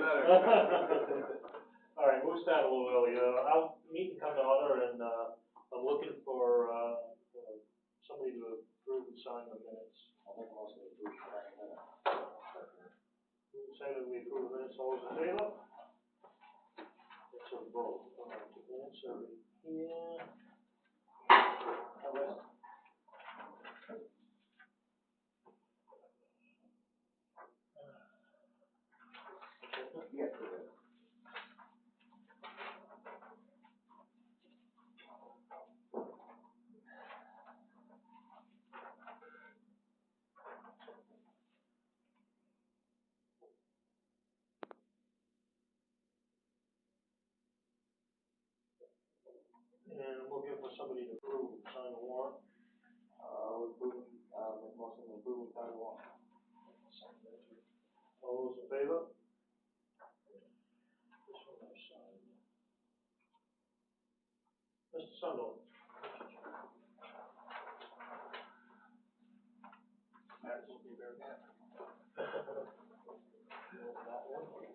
better. All right, we'll start a little early. Our meeting come to order, and I'm looking for somebody to approve and sign the minutes. I'll make a motion to approve the minutes. Say that we approve the minutes, all those in favor? It's a vote. All right, the minutes are here. Yes, it is. And I'm looking for somebody to approve and sign the warrant. Make a motion to approve the title one. All those in favor? This one I signed. Mr. Sundell. That will be very bad. That one.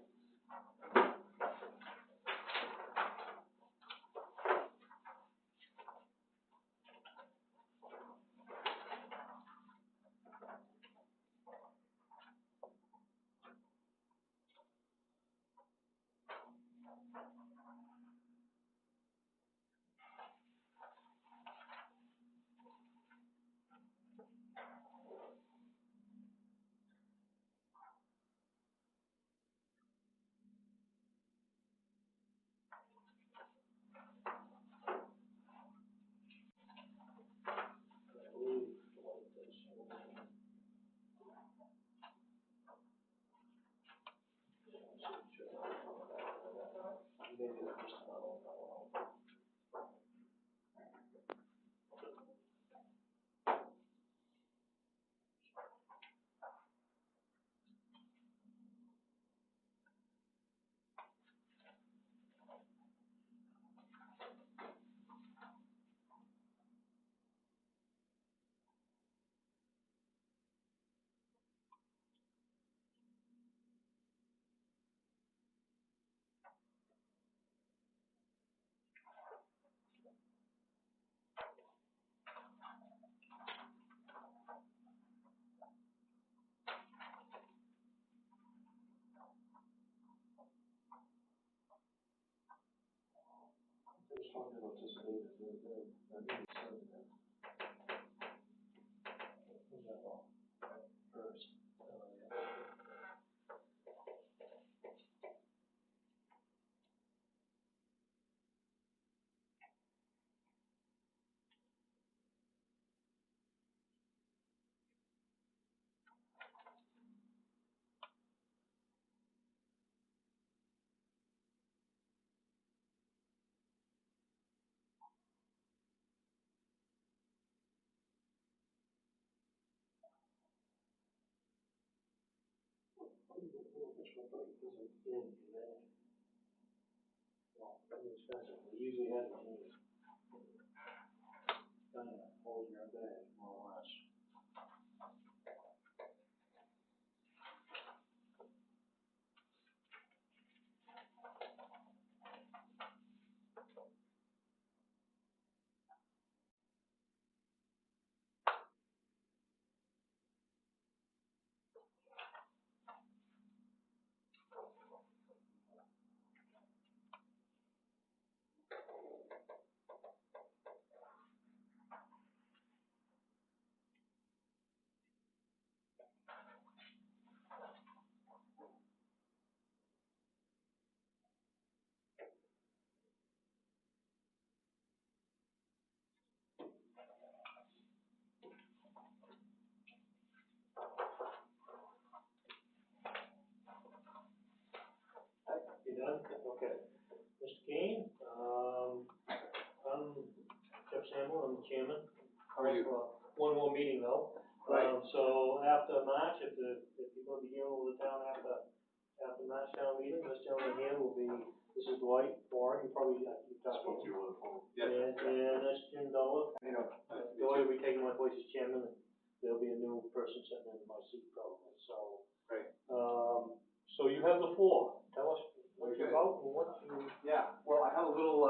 Just talking about this later, I need to say that. First. We usually have it in kind of hold your bag, more or less. You done? Okay. Mr. Kane, I'm Jeff Samuel, I'm the chairman. How are you? One more meeting though. Right. So after March, if you're gonna be dealing with the town after March town meeting, this gentleman here will be, this is Dwight Warren, you probably, you've talked to him. Yeah. And that's Jim Dollar. You know. Dwight will be taking my place as chairman, and there'll be a new person sitting in my seat probably, so. Right. So you have the floor, tell about and what you, Yeah, well, I have a little,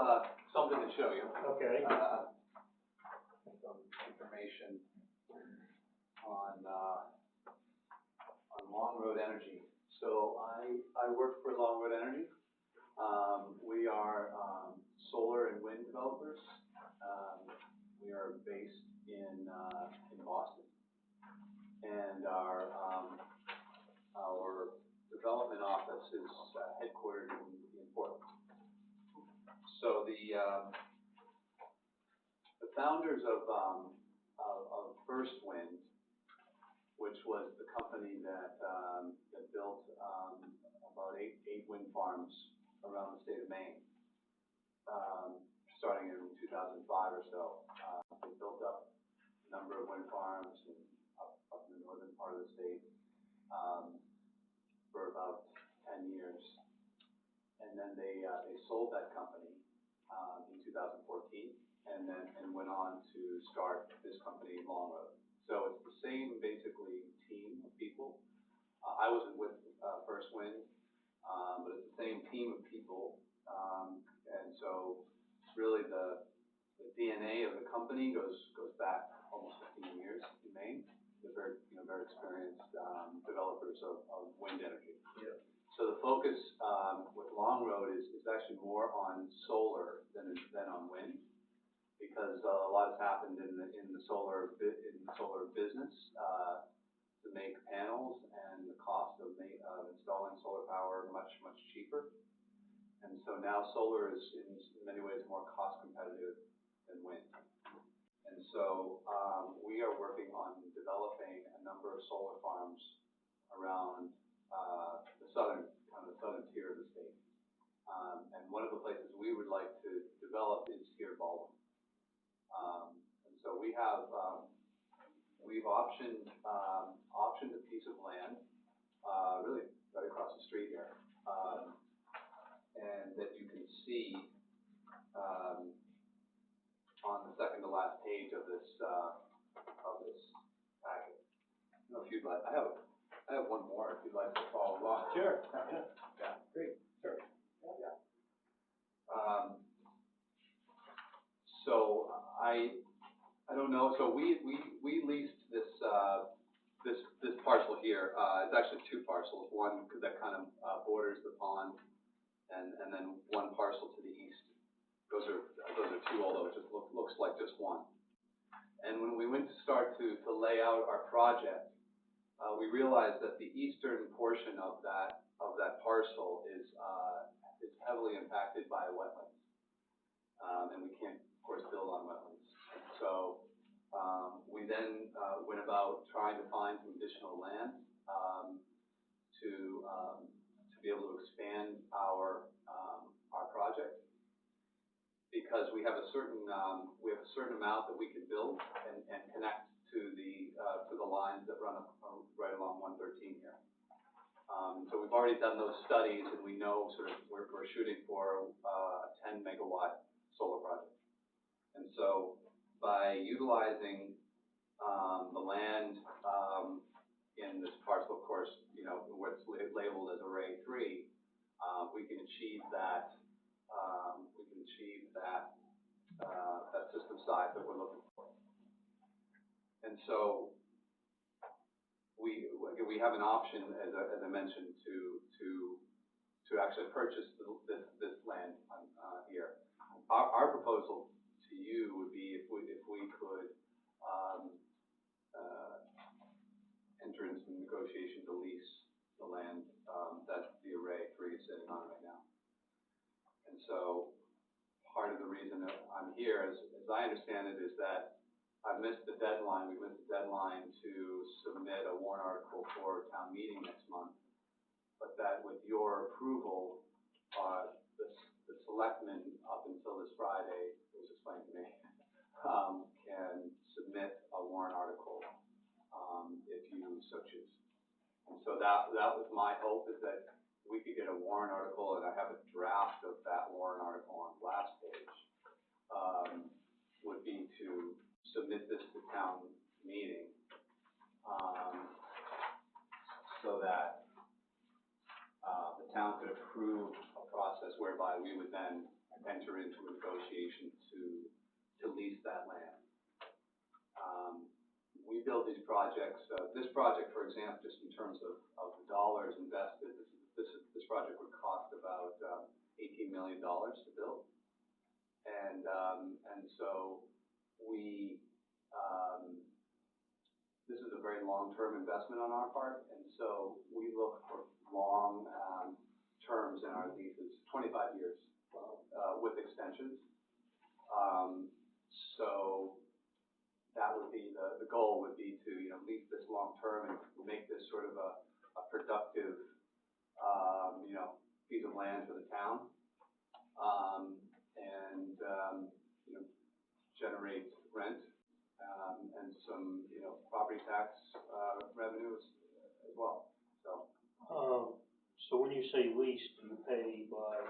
something to show you. okay, Some information on Long Road Energy. So I work for Long Road Energy. We are, solar and wind developers. We are based in Boston. And our development office is headquartered in Portland. So the founders of First Wind, which was the company that built about eight wind farms around the state of Maine, starting in 2005 or so. They built up a number of wind farms up in the northern part of the state for about 10 years. And then they sold that company in 2014 and went on to start this company, Long Road. So it's the same, basically, team of people. I wasn't with First Wind, but it's the same team of people. And so really the DNA of the company goes back almost 15 years in Maine. They're very experienced developers of wind energy. yeah, So the focus with Long Road is actually more on solar than on wind, because a lot has happened in the solar business to make panels, and the cost of installing solar power much cheaper. And so now solar is in many ways more cost competitive than wind. And so we are working on developing a number of solar farms around the southern tier of the state. And one of the places we would like to develop is here in Baldwin. And so we've optioned a piece of land, really right across the street here, and that you can see on the second to last page of this packet. I don't know if you'd like. I have one more if you'd like to follow along. sure, Yeah. great, sure. Yeah. So I don't know. So we leased this parcel here. It's actually two parcels. One that kind of borders the pond, and then one parcel to the east. Those are two, although it just looks like just one. And when we went to start to lay out our project, we realized that the eastern portion of that parcel is heavily impacted by wetlands, and we can't, of course, build on wetlands. So we then went about trying to find some additional land to be able to expand our project, because we have a certain amount that we can build and connect to the lines that run right along 113 here. So we've already done those studies, and we know sort of we're shooting for a 10 megawatt solar project. And so by utilizing the land in this parcel, of course, what's labeled as Array 3, we can achieve that. That system size that we're looking for. And so we have an option, as I mentioned, to actually purchase this land here. Our proposal to you would be if we could enter into some negotiation to lease the land that the Array 3 is sitting on right now. And so part of the reason that I'm here, as I understand it, is that I missed the deadline. We missed the deadline to submit a warrant article for town meeting next month. But that with your approval, the selectmen up until this Friday, it was explained to me, can submit a warrant article if you so choose. And so that was my hope, is that we could get a warrant article, and I have a draft of that warrant article on the last page, would be to submit this to town meeting so that the town could approve a process process whereby we would then enter into a negotiation to lease that land. We build these projects, this project, for example, just in terms of the dollars invested, this project would cost about $18 million to build. And so we, this is a very long-term investment on our part, and so we look for long terms in our leases, 25 years with extensions. So that would be the goal would be to lease this long term and make this sort of a productive piece of land for the town, and generate rent and some property tax revenues as well. So when you say lease, do you pay by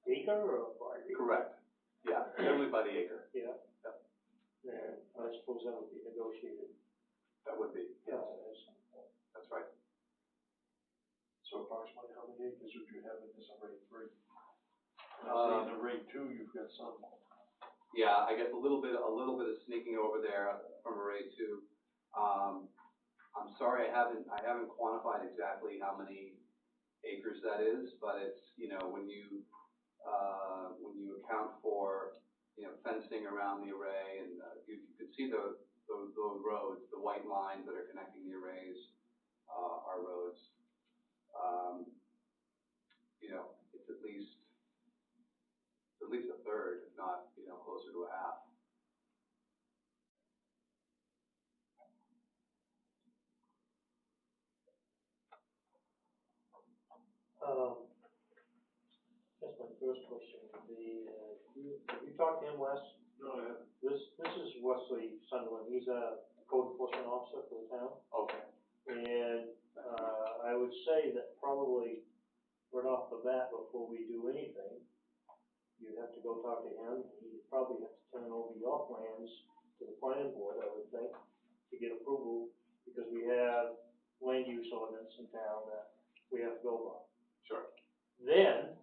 the acre or by the? Correct. Yeah, generally by the acre. Yeah. Yeah, I suppose that would be negotiated. That would be, yes. That's right. So approximately how many acres would you have in this array 3? I see in array 2 you've got some. Yeah, I guess a little bit of sneaking over there from array 2. I'm sorry, I haven't quantified exactly how many acres that is, but it's when you account for fencing around the array, and you can see those roads, the white lines that are connecting the arrays are roads. It's at least a third, if not closer to a half. That's my first question would be, you talked to him, Wes? No, I haven't. This is Wesley Sunderland. He's a code enforcement officer for the town. Okay. And I would say that probably right off the bat, before we do anything, you'd have to go talk to him. You'd probably have to turn over your plans to the planning board, I would think, to get approval, because we have land use ordinance in town that we have to go by. Sure. Then,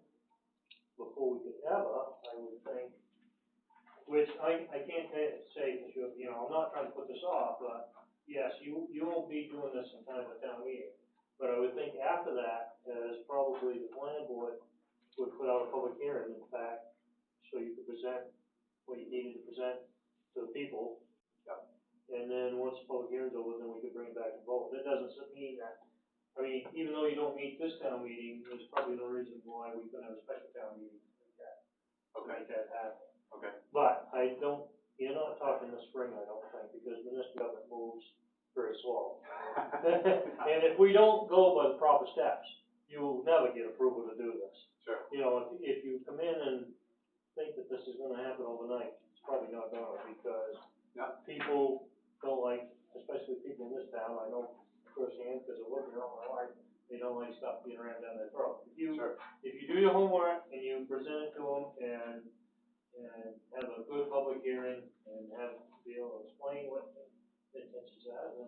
before we could ever, I would think, which I can't say for sure, I'm not trying to put this off, but yes, you won't be doing this in time of town meeting. But I would think after that, as probably the planning board would put out a public hearing, in fact, so you could present what you needed to present to the people. Yep. And then once the public hearing's over, then we could bring it back to vote. That doesn't mean that, even though you don't meet this town meeting, there's probably no reason why we couldn't have a special town meeting like that. To make that happen. Okay. But you're not talking this spring, I don't think, because municipal government moves very slow. And if we don't go by the proper steps, you will never get approval to do this. Sure. If you come in and think that this is gonna happen overnight, it's probably not gonna, because people don't like, especially people in this town, I know firsthand, because I lived here all my life, they don't like stuff being rammed down their throat. If you do your homework and you present it to them and have a good public hearing and be able to explain what the intentions are, then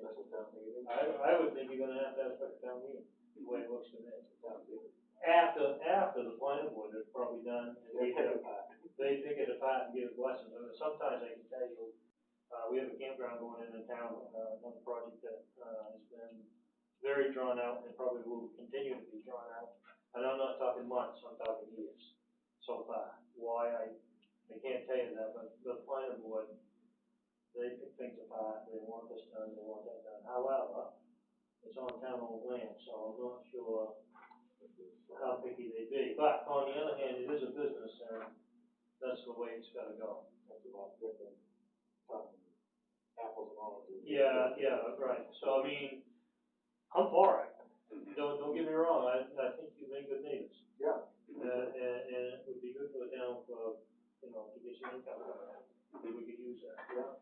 I would think you're gonna have to have a special town meeting, the way it looks to me. After the planning board is probably done, and they pick it apart and give it blessings. Sometimes I can tell you, we have a campground going in town, another project that has been very drawn out and probably will continue to be drawn out. And I'm not talking months, I'm talking years so far. Why, I can't tell you that, but the planning board, they pick things apart, they want this done, they want that done. However, it's on town-owned land, so I'm not sure how picky they be. But on the other hand, it is a business, and that's the way it's gotta go. That's a lot different, apples and oranges. Yeah, right. So I'm for it. Don't get me wrong, I think you make good neighbors. Yeah. And it would be good for the town to get some income coming in. We could use that. Yeah.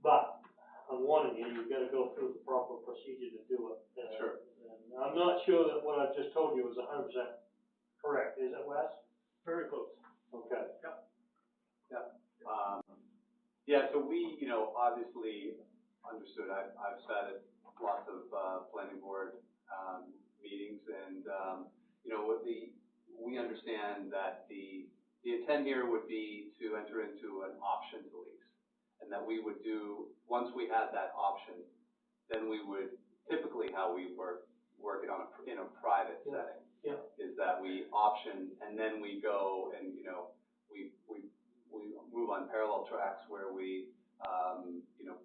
But I'm warning you, you've gotta go through the proper procedure to do it. Sure. And I'm not sure that what I've just told you is 100% correct, is it, Wes? Very close. Okay. Yep. Yeah, so we, obviously understood. I've sat at lots of planning board meetings, and we understand that the intent here would be to enter into an option to lease. And that we would do, once we had that option, then we would, typically how we work it in a private setting. Yeah. Is that we option and then we go and, we move on parallel tracks where we,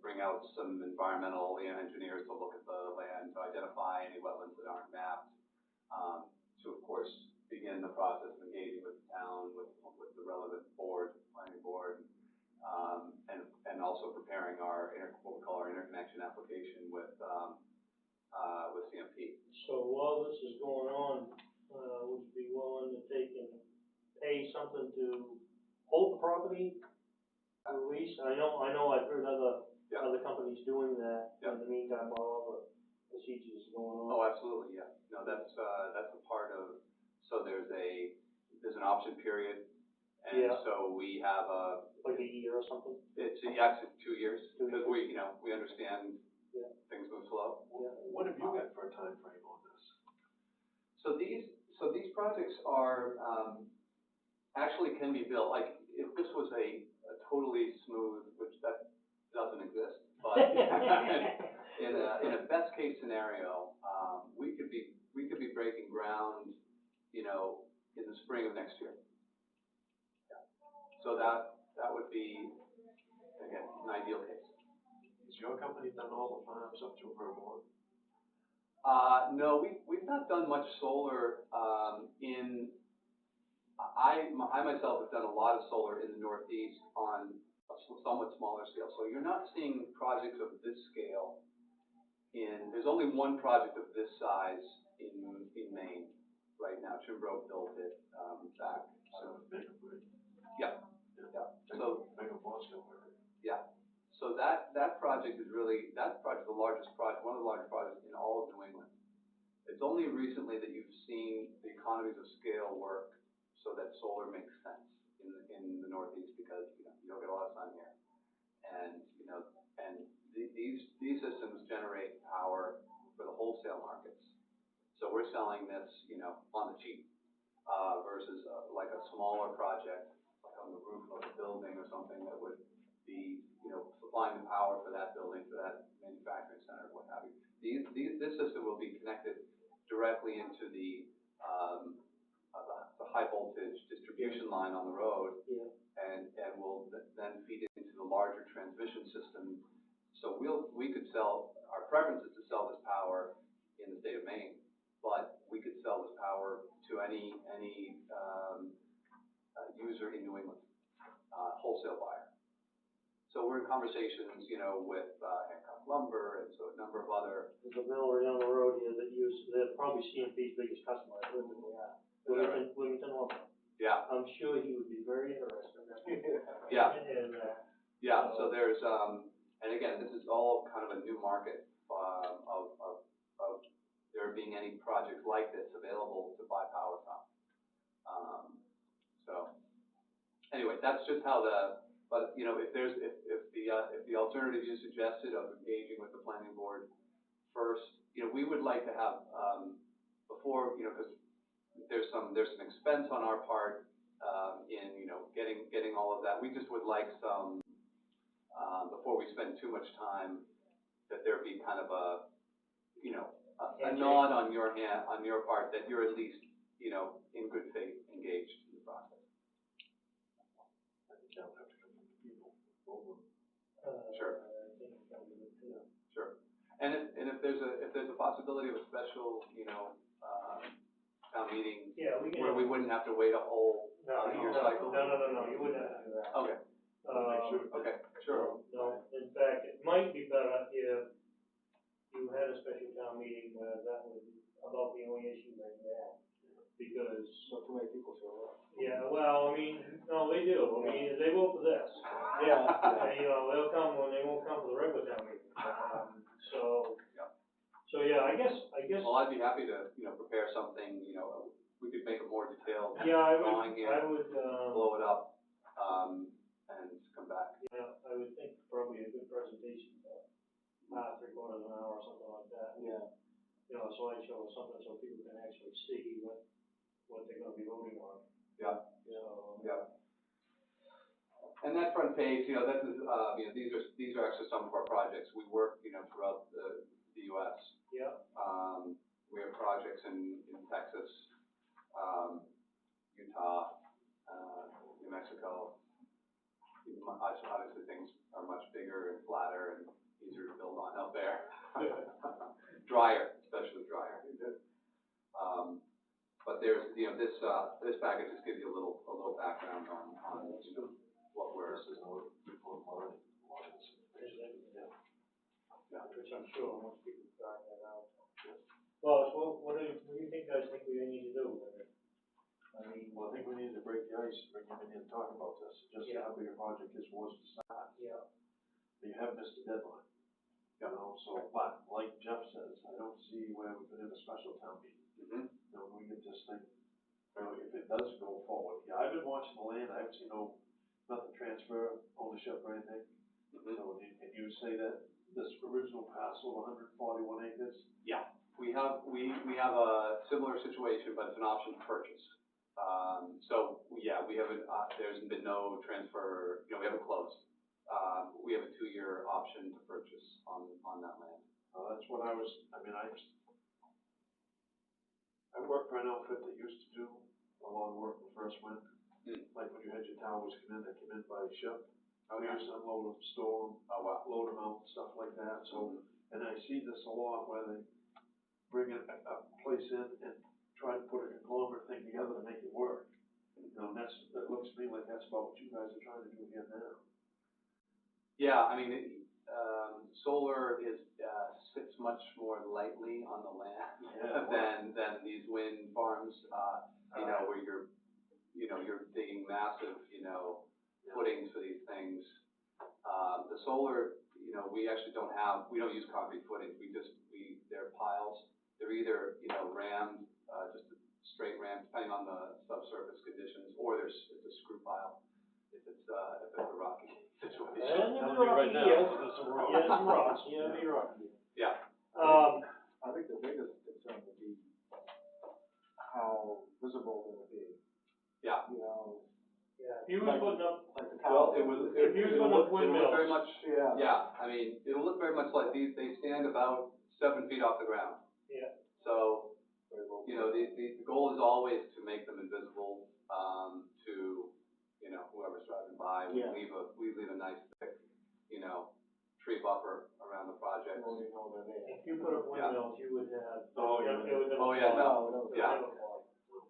bring out some environmental engineers to look at the land, to identify any wetlands that aren't mapped, to of course begin the process of engaging with the town, with the relevant board, planning board, and also preparing what we call our interconnection application with CMP. So while this is going on, would you be willing to take and pay something to hold the property for lease? I know I've heard other companies doing that in the meantime while all the procedures are going on. Oh, absolutely, yeah. No, that's a part of, so there's an option period, and so we have like a year or something? It's actually 2 years, because we understand things move slow. Yeah. What have you got for a time frame on this? So these projects are, actually can be built, like, if this was a totally smooth, which that doesn't exist, but in a best case scenario, we could be breaking ground, in the spring of next year. Yeah. So that would be, again, an ideal case. Has your company done all the farms up to Vermont? No, we've not done much solar, I myself have done a lot of solar in the Northeast on a somewhat smaller scale. So you're not seeing projects of this scale there's only one project of this size in Maine right now. Chimbrow built it, back. So bigger, right? Yeah. So, bigger Boston area. Yeah. So that project is really, the largest project, one of the largest projects in all of New England. It's only recently that you've seen the economies of scale work so that solar makes sense in the Northeast, because you don't get a lot of sun here, and these systems generate power for the wholesale markets. So we're selling this on the cheap, versus like a smaller project, like on the roof of a building or something that would be supplying the power for that building, for that manufacturing center, what have you. This system will be connected directly into the high voltage distribution line on the road, and will then feed it into the larger transmission system. So we could sell, our preference is to sell this power in the state of Maine, but we could sell this power to any user in New England, wholesale buyer. So we're in conversations, with Hancock Lumber, and so a number of other. There's a mill right down the road here they're probably CMP's biggest customer, Wilmington Lumber. Yeah. I'm sure he would be very interested. Yeah. And, so there's, and again, this is all kind of a new market, of there being any projects like this available to buy power from. So anyway, that's just how but if the alternative you suggested of engaging with the planning board first, we would like to have, before, because there's some expense on our part, in, getting all of that. We just would like some, before we spend too much time, that there be kind of a nod on your part that you're at least, in good faith engaged in the process. I think that would have to come from the people over. Sure. Sure. And if there's a possibility of a special, town meeting, where we wouldn't have to wait a whole year cycle? No, you wouldn't have to do that. Okay. Okay, sure. No, in fact, it might be better if you had a special town meeting where that was about the only issue that you had, because. Not too many people show up. Yeah, well, no, they do. They vote for this. Yeah. They'll come when they won't come for the regular town meeting. So yeah, I guess. Well, I'd be happy to, prepare something, we could make it more detailed. Drawing here. I would, blow it up, and come back. Yeah, I would think probably a good presentation, 3/4 of an hour or something like that. Yeah. Slideshow or something so people can actually see what what they're gonna be voting on. Yeah. So. Yeah. And that front page, you know, that is, these are actually some of our projects. We work, you know, throughout the U.S. Yeah. We have projects in Texas, Utah, New Mexico. Obviously, things are much bigger and flatter and easier to build on out there. Drier, especially drier. But there's, you know, this package just gives you a little background on you know, what we're. This is our report already. Yeah, which I'm sure most people find that out. Well, so what do you think guys think we need to do? I mean, well, I think we need to break the ice, bring him in here and talk about this, just Yeah. how big a project this was to start. Yeah. You have missed the deadline, you know, so, but like Jeff says, I don't see where we could have a special town meeting. Mm-hmm. You know, we get this thing, you know, if it does go forward. Yeah, I've been watching the land, I haven't seen nothing transfer, ownership or anything. Mm-hmm. So, can you say that this original parcel of 141 acres? Yeah, we have a similar situation, but it's an option to purchase. So yeah, we haven't. There's been no transfer. You know, we haven't closed. We have a 2-year option to purchase on that land. That's what I worked for an outfit that used to do a lot of work when we first went. Like when you had your towers come in, they came in by ship. We used to unload them, store them, load them out, stuff like that. So, and I see this a lot where they bring a place in and try to put a conglomerate thing together to make it work. You know, that looks to me like that's about what you guys are trying to do here now. Yeah, I mean, solar sits much more lightly on the land than these wind farms. You know, where you're digging massive, footings for these things. The solar, we actually we don't use concrete footings. They're piles. They're either, rammed, just a straight ram, depending on the subsurface conditions, or it's a screw pile if it's a rocky situation. And rocky here. Yeah, some rocks. Yeah, be rocky. Yeah. I think the biggest concern would be how visible it would be. Yeah. You know. Yeah. If you was putting up. Like the Well, tower. If you was putting up windmills. Very much. Yeah. Yeah. I mean, it'll look very much like these. They stand about 7 feet off the ground. Yeah. So, the goal is always to make them invisible to, whoever's driving by. We leave a nice thick, tree buffer around the project. If you put up windmills, you would have. It would never Oh, yeah, fly. no. It would never fly.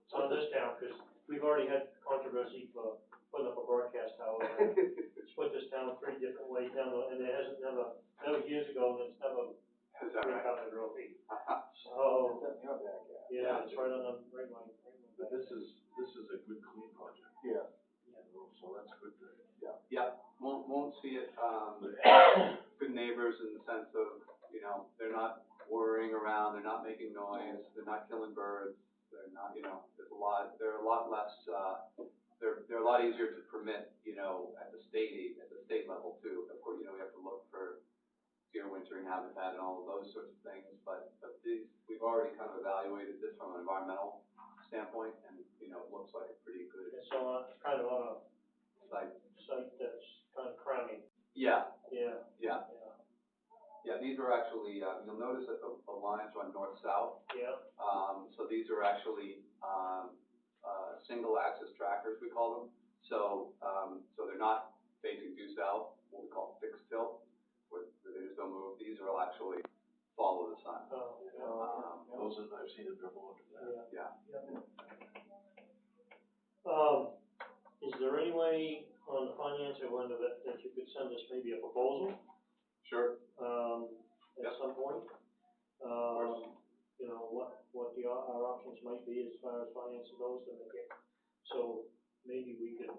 It's on this town, because we've already had controversy for putting up a broadcast tower. Split this town 3 different ways down, and it hasn't never, that was years ago, and it's never. Is that right? Covered really. So. Yeah. It's right on the, right line. But this is a good, clean project. Yeah. So that's a good thing. Yeah. Yeah, won't see it, good neighbors in the sense of, they're not worrying around, they're not making noise, they're not killing birds, they're not, they're a lot less, they're a lot easier to permit, at the state level too. Of course, we have to look for deer wintering habitat and all of those sorts of things, but we've already kind of evaluated this from an environmental standpoint, and, it looks like a pretty good It's kind of on a site. site that's kind of crowning. Yeah. Yeah. Yeah. Yeah, these are actually, you'll notice that the lines run north-south. Yeah. So these are actually single-axis trackers, we call them. So they're not facing due south, what we call fixed tilt, where they just don't move. These will actually follow the sun. Those are, I've seen them driven under that. Yeah. Is there any way on the financial end of it that you could send us maybe a proposal? Sure. At some point? What our options might be as far as financing goes to make it. So maybe we could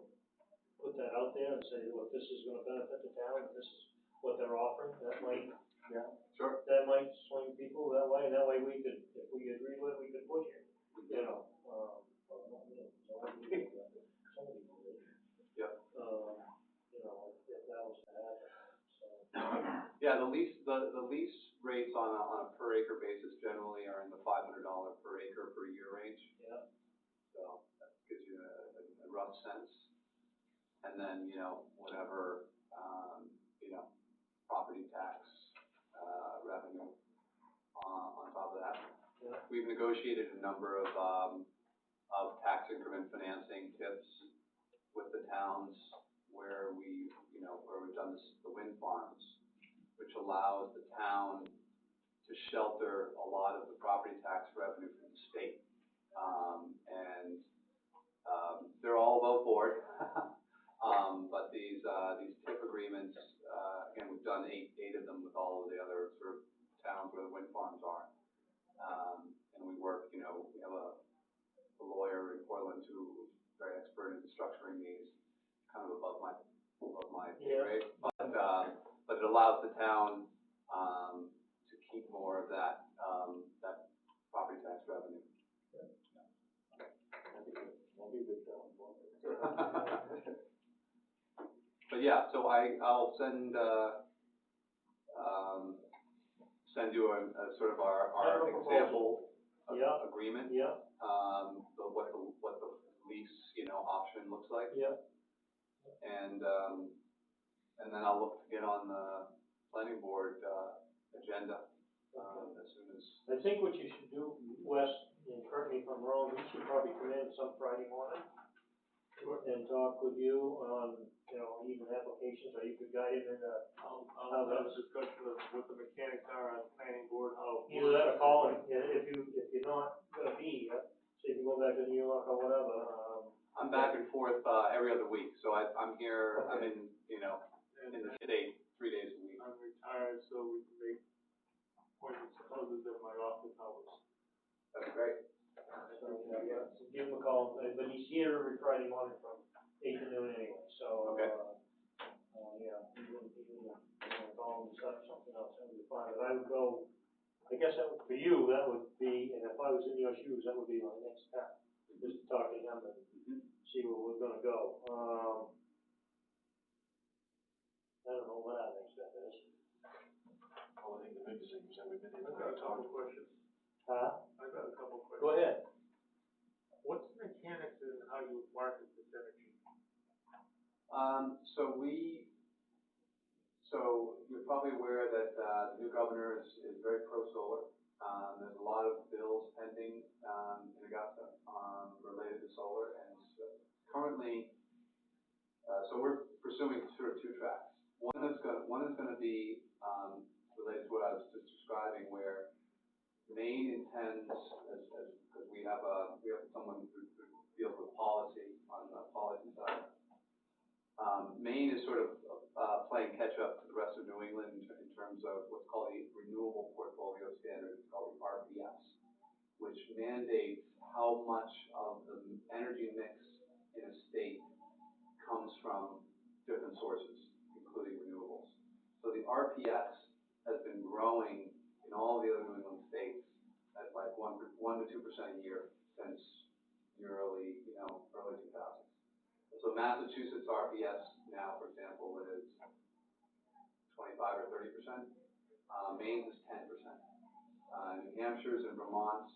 put that out there and say, well, if this is gonna benefit the town, and this is what they're offering, that might. Yeah. Sure. That might swing people that way, and that way we could, if we agree with it, we could push it, Not me, somebody did. Yep. If that was to happen, so. Yeah, the lease rates on a per acre basis generally are in the $500 per acre per year range. Yeah. So, and then, whatever, property tax, revenue, on top of that. Yeah. We've negotiated a number of tax increment financing tips with the towns where we've done the wind farms, which allows the town to shelter a lot of the property tax revenue from the state. They're all above board. But these tip agreements, again, we've done eight of them with all of the other sort of towns where the wind farms are. And we work, we have a lawyer in Portland who's very expert in structuring these, kind of above my pay grade. But it allows the town, to keep more of that property tax revenue. But yeah, so I'll send you a sort of our example agreement. Yeah. What the lease, option looks like. Yeah. And then I'll look to get on the planning board agenda as soon as. I think what you should do, Wes, and correct me if I'm wrong, he should probably come in some Friday morning and talk with you on, even applications, or you could guide him in I'll have a discussion of what the mechanics are on planning board, how. either that or call him, if you're not gonna be here, say if you go back to New York or whatever, I'm back and forth every other week, so I'm here. Okay. I'm in, in the state 3 days a week. I'm retired, so we can make appointments other than my office hours. That's great. so give him a call, but he's here every Friday morning from 8 to noon anyway, so. Okay. Yeah, you can call him and set something else, that would be fine, but I would go, I guess for you, that would be, and if I was in your shoes, that would be my next step, just to talk to him and see where we're gonna go. I don't know what our next step is. Well, I think the biggest thing is that we've been able to talk. Questions. Huh? I've got a couple questions. Go ahead. What's the mechanics in how you market this energy? So you're probably aware that the new governor is very pro-solar. There's a lot of bills pending in Augusta related to solar, and currently, so we're pursuing sort of two tracks. One is going to be related to what I was just describing, where Maine intends, as we have someone who deals with policy on the policy side. Maine is sort of playing catch up to the rest of New England in terms of what's called the Renewable Portfolio Standard. It's called the RPS, which mandates how much of the energy mix in a state comes from different sources, including renewables. So the RPS has been growing in all the other New England states at like 1 to 2% a year since the early 2000s. So Massachusetts RPS now, for example, is 25 or 30%. Maine's is 10%. New Hampshire's and Vermont's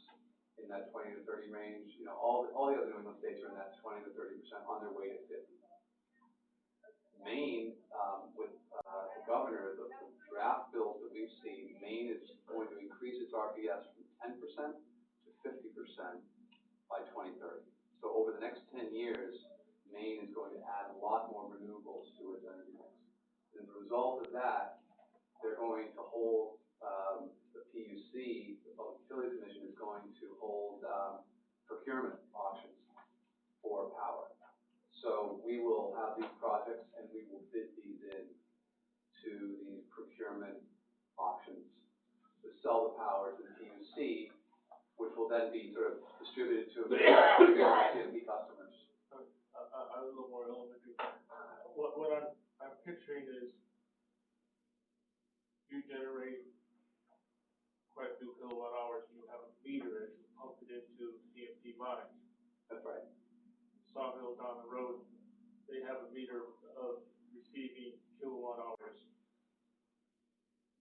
in that 20 to 30 range. All the other New England states are in that 20 to 30% on their way to 50. Maine, with the governor, the draft bills that we've seen, Maine is going to increase its RPS from 10% to 50% by 2030. So over the next 10 years, Maine is going to add a lot more renewables to its energy mix. As a result of that, they're going to hold the PUC, the Public Utilities Commission, is going to hold procurement auctions for power. So we will have these projects and we will bid these in to these procurement auctions to sell the power to the PUC, which will then be sort of distributed to CMP customers. A little more elementary. What I'm picturing is you generate quite a few kilowatt hours, and you have a meter and you pump it into CMP mines. That's right. Sawmill down the road, they have a meter of receiving kilowatt hours.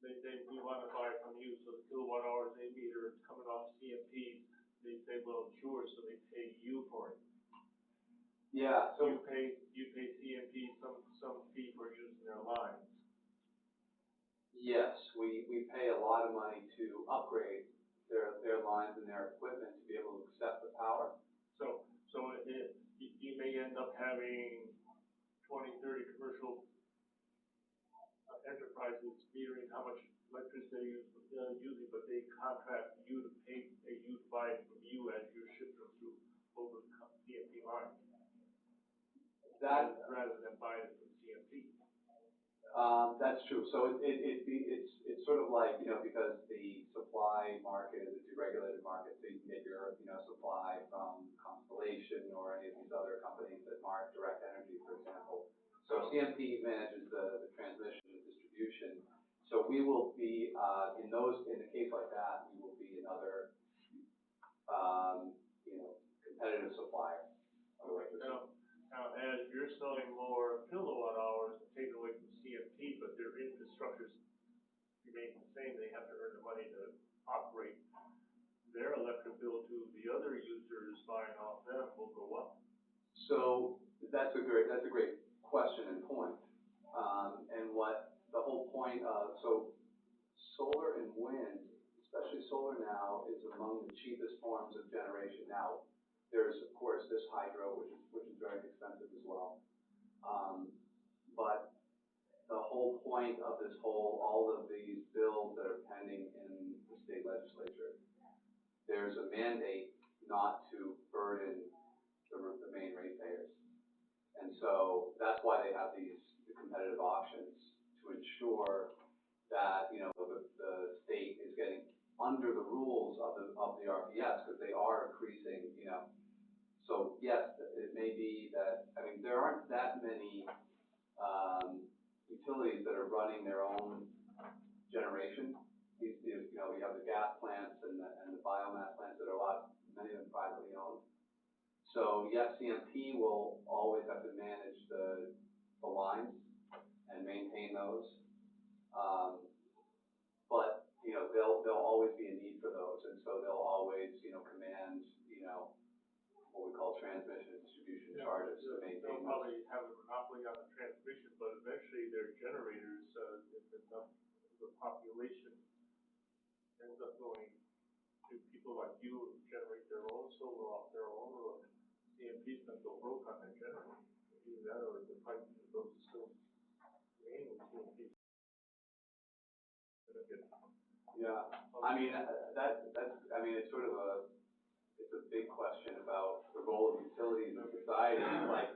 We want to buy from you, so the kilowatt hours they meter coming off CMP, they say, well, sure, so they pay you for it. Yeah, so, You pay CMP some fee for using their lines. yes, we pay a lot of money to upgrade their lines and their equipment to be able to accept the power. So you may end up having 20, 30 commercial enterprises metering how much electricity they're using, but they contract you to pay, you to buy it from you as you're shipping them through over the CMP line. That, Rather than buying it from CMP. that's true. So it's sort of like, because the supply market is a deregulated market, so you can get your, supply from Constellation or any of these other companies that mark direct energy, for example. So CMP manages the transmission and distribution. So we will be, in a case like that, we will be another, competitive supplier of electricity. Now, as you're selling more kilowatt hours and taking away from CMP, but their infrastructures remain the same, they have to earn the money to operate, their electric bill to the other users buying off them will go up. So that's a great question and point. And what the whole point of, so solar and wind, especially solar now, is among the cheapest forms of generation. Now, there's of course this hydro, which is very expensive as well. But the whole point of all of these bills that are pending in the state legislature, there's a mandate not to burden the main ratepayers. And so that's why they have these competitive auctions, to ensure that, the state is getting under the rules of the RPS, because they are increasing, So yes, it may be that, there aren't that many, utilities that are running their own generation. We have the gas plants and the biomass plants that are many of them privately owned. So yes, CMP will always have to manage the lines and maintain those. But, there'll always be a need for those, and so they'll always, command, what we call transmission and distribution charges to maintain They'll those. probably have a monopoly on the transmission, but eventually their generators, if enough of the population ends up going to people like you who generate their own solar off their own, or CMP's gonna go broke on their generator. Either that or the price of those is still mainly CMP. Yeah, it's sort of it's a big question about the role of utilities in society, like,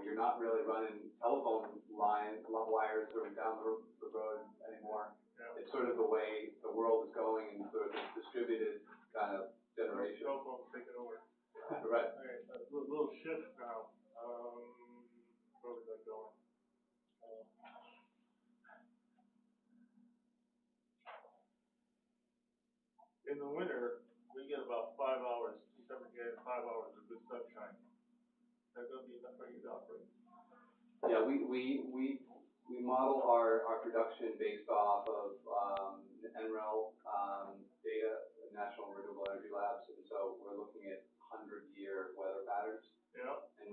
you're not really running telephone wires down the road anymore. Yeah. It's sort of the way the world is going, and sort of this distributed kind of generation. Cell phones taking over. Right. Okay, a little shift now. Where was I going? In the winter, we get about 5 hours, December, January, 5 hours of good sunshine. Is that gonna be enough for you to operate? Yeah, we model our production based off of NREL data, National Renewable Energy Labs, and so we're looking at 100-year weather patterns. Yeah. And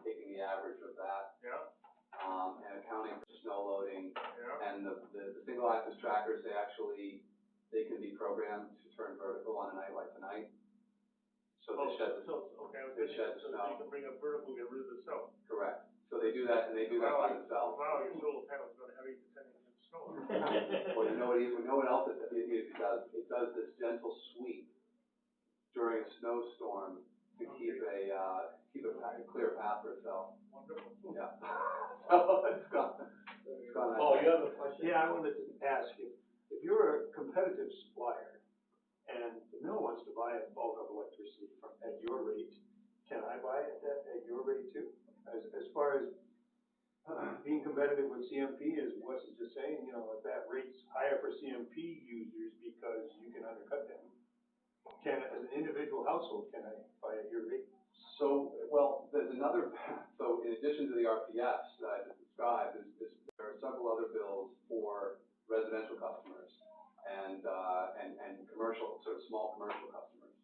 taking the average of that. Yeah. And accounting for snow loading. Yeah. And the single axis trackers, they can be programmed to turn vertical on a night like tonight. So they shed the snow. You can bring up vertical, get rid of the snow. Correct. So they do that, and they do that by themselves. Wow, your solar panel's gonna have 8 to 10 inches of snow. Well, you know what else it does? It does this gentle sweep during a snowstorm to keep a clear path for itself. Wonderful. Yeah. So it's gone. Oh, you have a question? Yeah, I wanted to ask you, if you're a competitive supplier and the mill wants to buy a bulk of electricity at your rate, can I buy it at your rate too? As far as being competitive with CMP, is Wes is just saying, if that rate's higher for CMP users because you can undercut them, as an individual household, can I buy at your rate? So, there's so in addition to the RPS that I just described, there are several other bills for residential customers and commercial, sort of small commercial customers.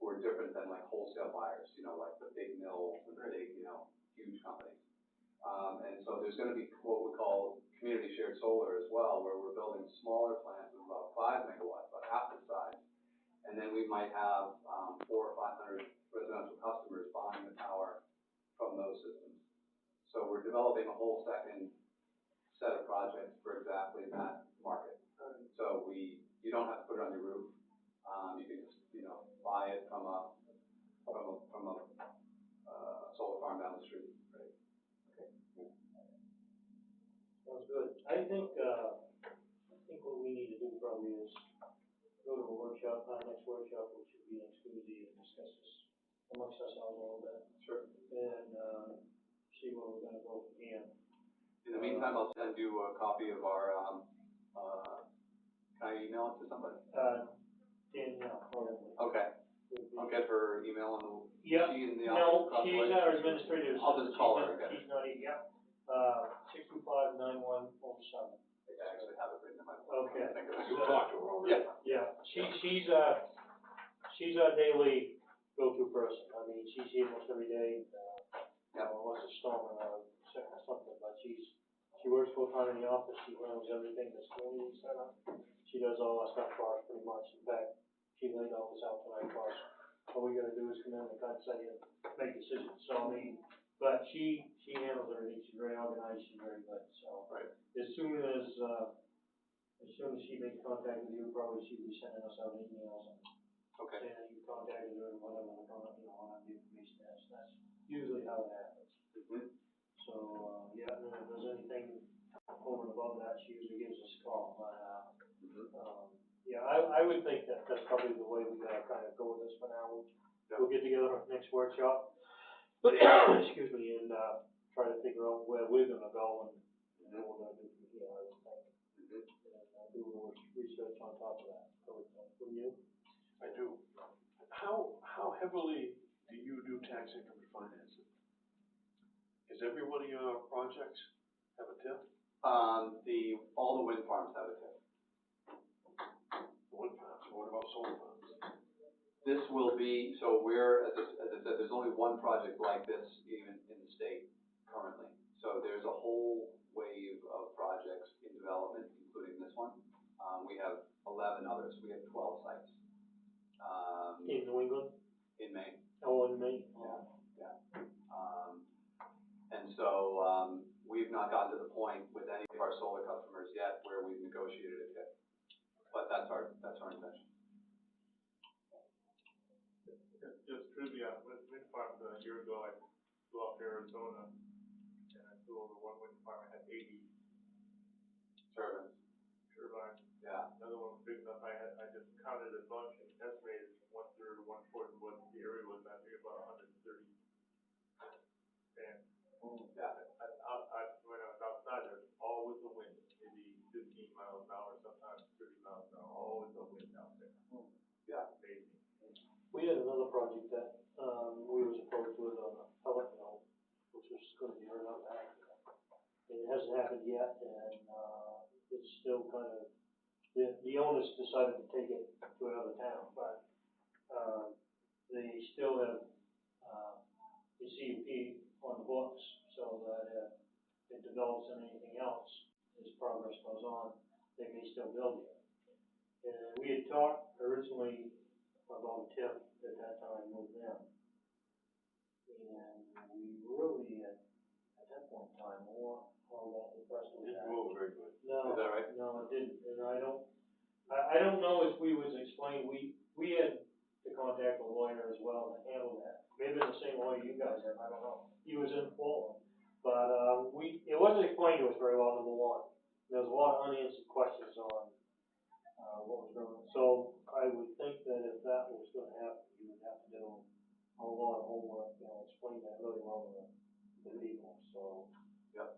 we're different than like wholesale buyers, you know, like the big mills and the big, you know, huge companies. And so there's gonna be what we call community shared solar as well, where we're building smaller plants of about 5 megawatts, about half the size. And then we might have, 400 or 500 residential customers buying the power from those systems. So we're developing a whole second set of projects for exactly that market. So you don't have to put it on your roof. You can just, you know, buy it from a solar farm down the street, right? Sounds good. I think what we need to do probably is go to a workshop, our next workshop, which should be next Tuesday, and discuss this amongst ourselves a little bit. Sure. And, see where we're gonna go from here. In the meantime, I'll send you a copy of our, can I email it to somebody? Danielle, probably. Okay, I'll get her email and Yeah. she's in the No, office. she's our administrative. I'll just call her again. She's not, yeah, 625-9107. I actually have it written in my phone. Okay. You talked to her already. Yeah. Yeah, she's our daily go-to person. I mean, she's here almost every day, unless it's storming or something, but she works full time in the office, she handles everything that's community center. She does all that stuff for us pretty much. In fact, she laid all this out tonight for us. All we gotta do is come in and kind of say and make decisions. So I mean, but she handles everything. She's very organized, she's very good, so. Right. As soon as she makes contact with you, probably she'll be sending us out emails and Okay. saying that you contacted her and whatever, you know, whatever the information is. That's usually how it happens. Mm-hmm. So, yeah, and if there's anything over and above that, she usually gives us a call, but, yeah, I would think that that's probably the way we gotta kind of go with this for now. We'll get together at the next workshop, excuse me, and, try to figure out where we're gonna go and what we're gonna do from here, I would think. And, do a little research on top of that, wouldn't you? I do. How heavily do you do tax increment financing? Is every one of your projects have a TIF? All the wind farms have a TIF. The wind farms, what about solar farms? This will be, so we're, as I said, there's only one project like this even in the state currently. So there's a whole wave of projects in development, including this one. We have 11 others. We have 12 sites. In New England? In Maine. Oh, in Maine? Yeah. And so, we've not gotten to the point with any of our solar customers yet where we've negotiated a TIF. But that's our intention. Just trivia, with wind farms, a year ago, I flew up to Arizona, and I flew over one wind farm, it had 80 Turbines. turbines. Yeah. Another one was big enough, I just counted a bunch and estimated from 1/3 to 1/4 what the area was, I think about 130 fans. Yeah. When I was outside, there's always a wind, maybe 15 miles an hour, sometimes 30 miles an hour, always a wind out there. Yeah. Amazing. We had another project that, we was approached with on a pellet mill, which was gonna be right on that. And it hasn't happened yet, and, it's still kind of, the owners decided to take it to another town, but, they still have, the CUP on the books, so that if it develops in anything else, as progress goes on, they may still build it. And we had talked originally about TIF at that time with them. And we really, at that point in time, weren't all that impressed with that. Didn't go over very good. No. Is that right? No, it didn't, and I don't know if we was explaining, we had to contact a lawyer as well to handle that. Maybe the same lawyer you guys have, I don't know. He was informed, but, it wasn't explained to us very well, number one. There was a lot of unanswered questions on, what was going on. So I would think that if that was gonna happen, you would have to do a lot of homework, explain that really well to the people, so. Yep.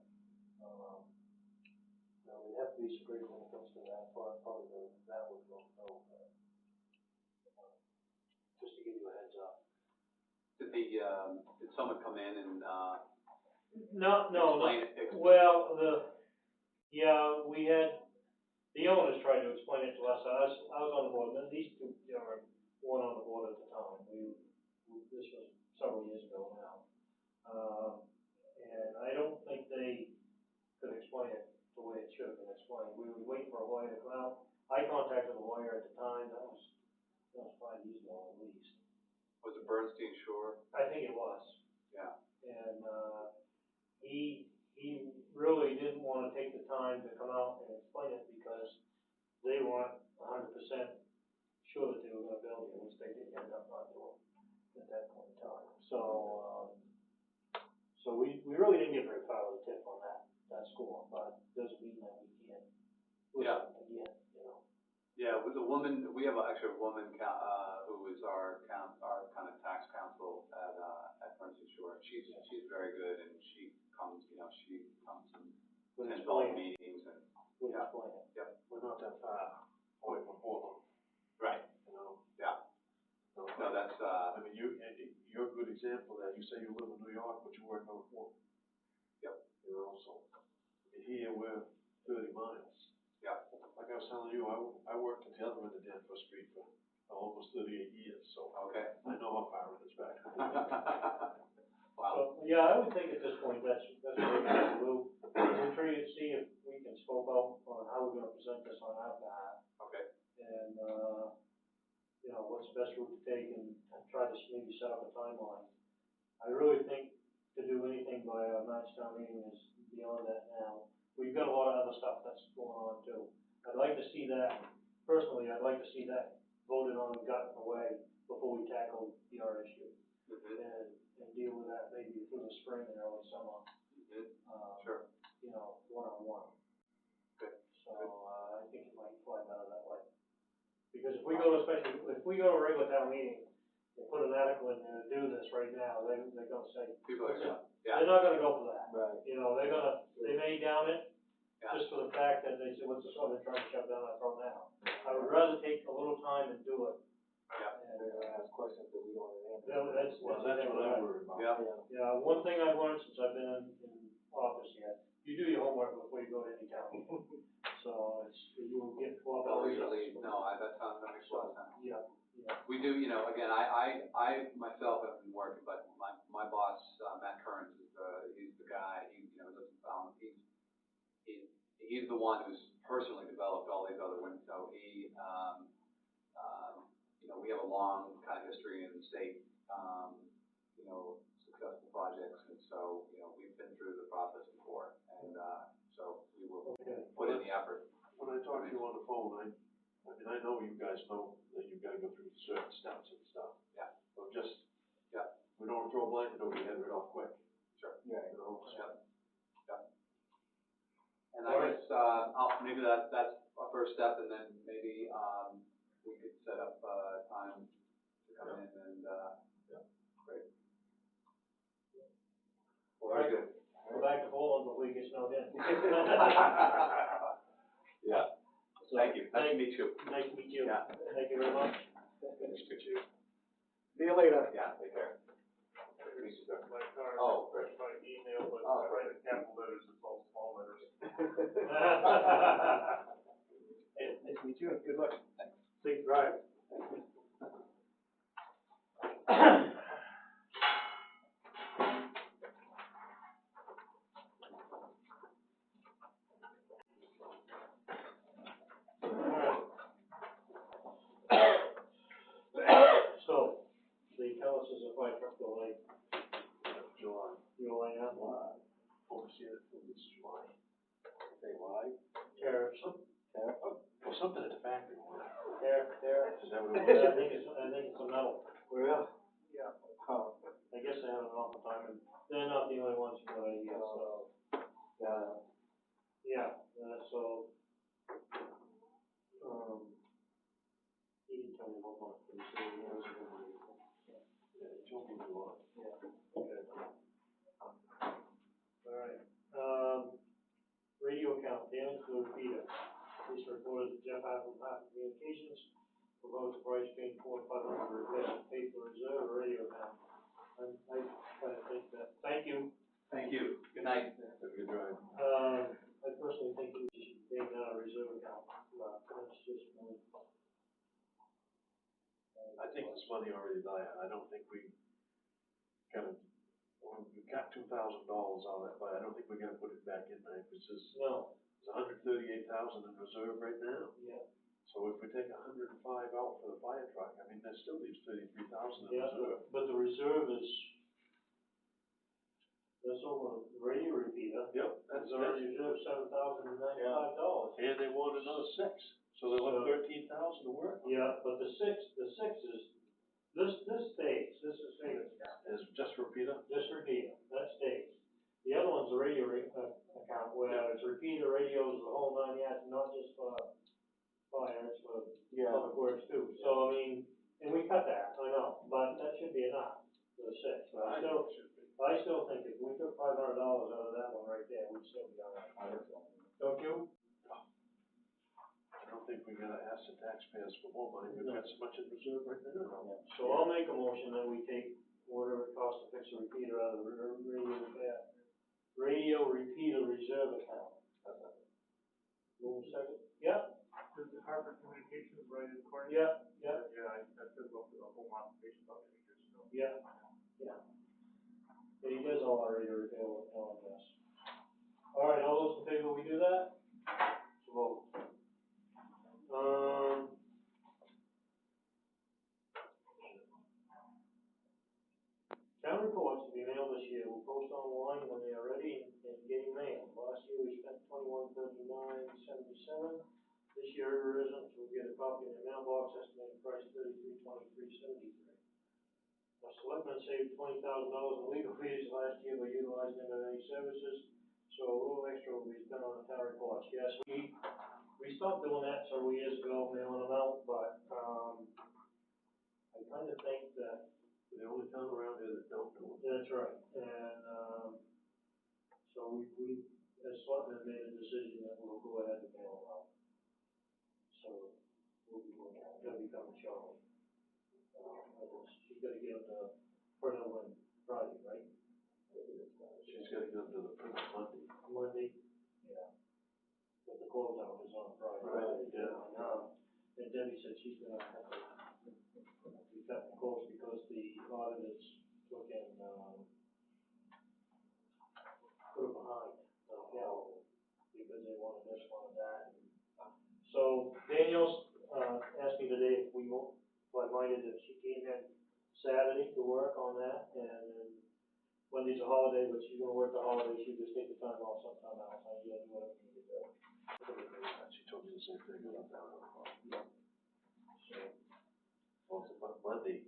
There'd have to be some great when it comes to that, probably that would go, just to give you a heads up. Did someone come in and, No, explain it? well, we had, the owners tried to explain it to us, I was on the board, and these two gentlemen weren't on the board at the time, we that was 5 years ago at least. Was it Bernstein Shore? I think it was. Yeah. And, he really didn't wanna take the time to come out and explain it because they weren't 100% sure that they were gonna build it, which they did end up not doing at that point in time. So we really didn't get very far with the tip on that score, but doesn't mean that we can't. Yeah. Again, you know. Yeah, with the woman, we have actually a woman, who is our kind of tax counsel at Bernstein Shore. She's very good, and she comes and attends all the meetings and. We'll Yeah. explain it. Yep. We're not that far away from Portland, Right. you know? Yeah. So, No, that's, I mean, you're a good example of that. You say you live in New York, but you work out of Portland. Yep. You know, so, I mean, here we're 30 miles. Yeah. Like I was telling you, I worked at the other end of Danforth Street for almost 38 years, so okay. I know how far it is back. Wow. So, yeah, I would think at this point, that's what we're gonna do. We'll try to see if we can scope out on how we're gonna present this on our behalf. Okay. And, you know, what's the best route to take and try to maybe set up a timeline. I really think to do anything by our March town meeting is beyond that now. We've got a lot of other stuff that's going on too. I'd like to see that, personally, I'd like to see that voted on and gotten away before we tackle the PR issue. Mm-hmm. And deal with that maybe through the spring and early summer. Mm-hmm. Sure. You know, one-on-one. Good. So, I think it might fly better that way. Because if we go to a regular town meeting and put an article in there to do this right now, they're gonna say. People are gonna, They're not gonna go for that. Right. You know, they may down it, Yeah. just for the fact that they say, what's this one they're trying to shove down our throat now? I would rather take a little time and do it. Yeah. And, They're gonna ask questions that we don't answer. that's Well, that's exactly what right. I'm worried about. Yeah. Yeah, one thing I've learned since I've been in office here, you do your homework before you go to any town meeting. So you will get 12 Oh, hours. usually, no, that makes a lot of sense. Yeah, yeah. We do, again, I myself have been working, but my boss, Matt Kearns, he's the guy, he lives in Falmouth. He's the one who's personally developed all these other winds, so we have a long kind of history in the state, successful projects, and so, we've been through the process before, and, so we will put in the effort. When I talk to you on the phone, I mean, I know you guys know that you've got to go through certain steps and stuff. Yeah. So just, Yeah. we don't throw a blanket over your head right off quick. Sure. Yeah. You know, Yeah. And I guess, maybe that's a first step, and then maybe, we could set up, time to come in and, great. Well, very good. Go back to Poland before you get snowed in. Yeah. So, Thank you. Nice to meet you. Nice to meet you. Yeah. Thank you very much. Nice to meet you. See you later. Yeah, take care. My card, Oh, great. my email, but Oh, I write in capital letters, it's all small letters. Hey, nice to meet you. Good luck. Safe drive. So, the tell us is a fire truck delay. July. July, yeah. Oversee it for this July. Say why? Tariffs. Or something at the factory. Tariffs. Is that what I it was? think it's a metal. Well, Yeah. oh, I guess they have an awful time, and they're not the only ones who are here, so, yeah, so, he didn't tell me what month, but he said it was a good one. Yeah, he told me July. Yeah, okay. All right, radio account, damage to the repeater. Police reported that Jeff Apple, Apple Communications, proposed price change $4,500 to repair, pay for reserve radio account. I kind of think that, thank you. Thank you. Good night. Have a good drive. I personally think we should take down a reserve account, that's just me. I think this money already died. I don't think we got $2,000 out of it, but I don't think we're gonna put it back in there, because it's No, $138,000 in reserve right now. yeah, So if we take 105 out for the fire truck, I mean, that still leaves 33,000 in Yeah, reserve. but the reserve is, that's over the radio repeater. Yep, It's already reserved $7,095. And they want another 6, so they'll have 13,000 to work with. Yeah, but the six is, this stays, this is savings account. Is just repeater? Just repeater, that stays. The other one's a radio account, where it's repeater radios, the whole 9 yards, not just for fire, it's for public works too. So, I mean, and we cut that, I know, but that should be enough for the 6. But I still think if we took $500 out of that one right there, we'd still be all right. Don't you? I don't think we gotta ask the taxpayers for more money, we've got so much in reserve right now. So I'll make a motion that we take whatever it costs to fix a repeater out of the radio repeater reserve account. Move second? Yeah, The Department of Communications right in the corner? yeah, yeah, Yeah, that says about the home occupation about it, so. yeah, yeah. But he does all our radio repair work now, I guess. All right, all those in favor, we do that? So vote. Town reports to be mailed this year, we'll post online when they are ready and getting mailed. Last year we spent $21.3977. This year it isn't, so we'll get a copy in the mailbox, estimated price $33.2373. The selectmen saved $20,000 in legal fees last year by utilizing MMA services, so a little extra will be spent on the town reports. Yes, we stopped doing that several years ago, mailing them out, but, I kind of think that The only town around here that don't do it. that's right, and, so we, as selectmen, made a decision that we'll go ahead and mail them out. So, we'll be doing that, that'll be coming shortly. She's gotta get them to print them on Friday, right? She's gotta get them to the printer Monday. Monday, yeah. But the closeout is on Friday. Friday, yeah. And Debbie said she's gonna have to be cutting close because the auditors took and, put them behind, because they wanted this, wanted that. So Danielle's, asked me today if we won't, if I minded if she came in Saturday to work on that, and then Monday's a holiday, but she's gonna work the holiday, she just take the time off sometime else, I do whatever we need to do. She told me the same thing about that. So, Well, it's about Monday,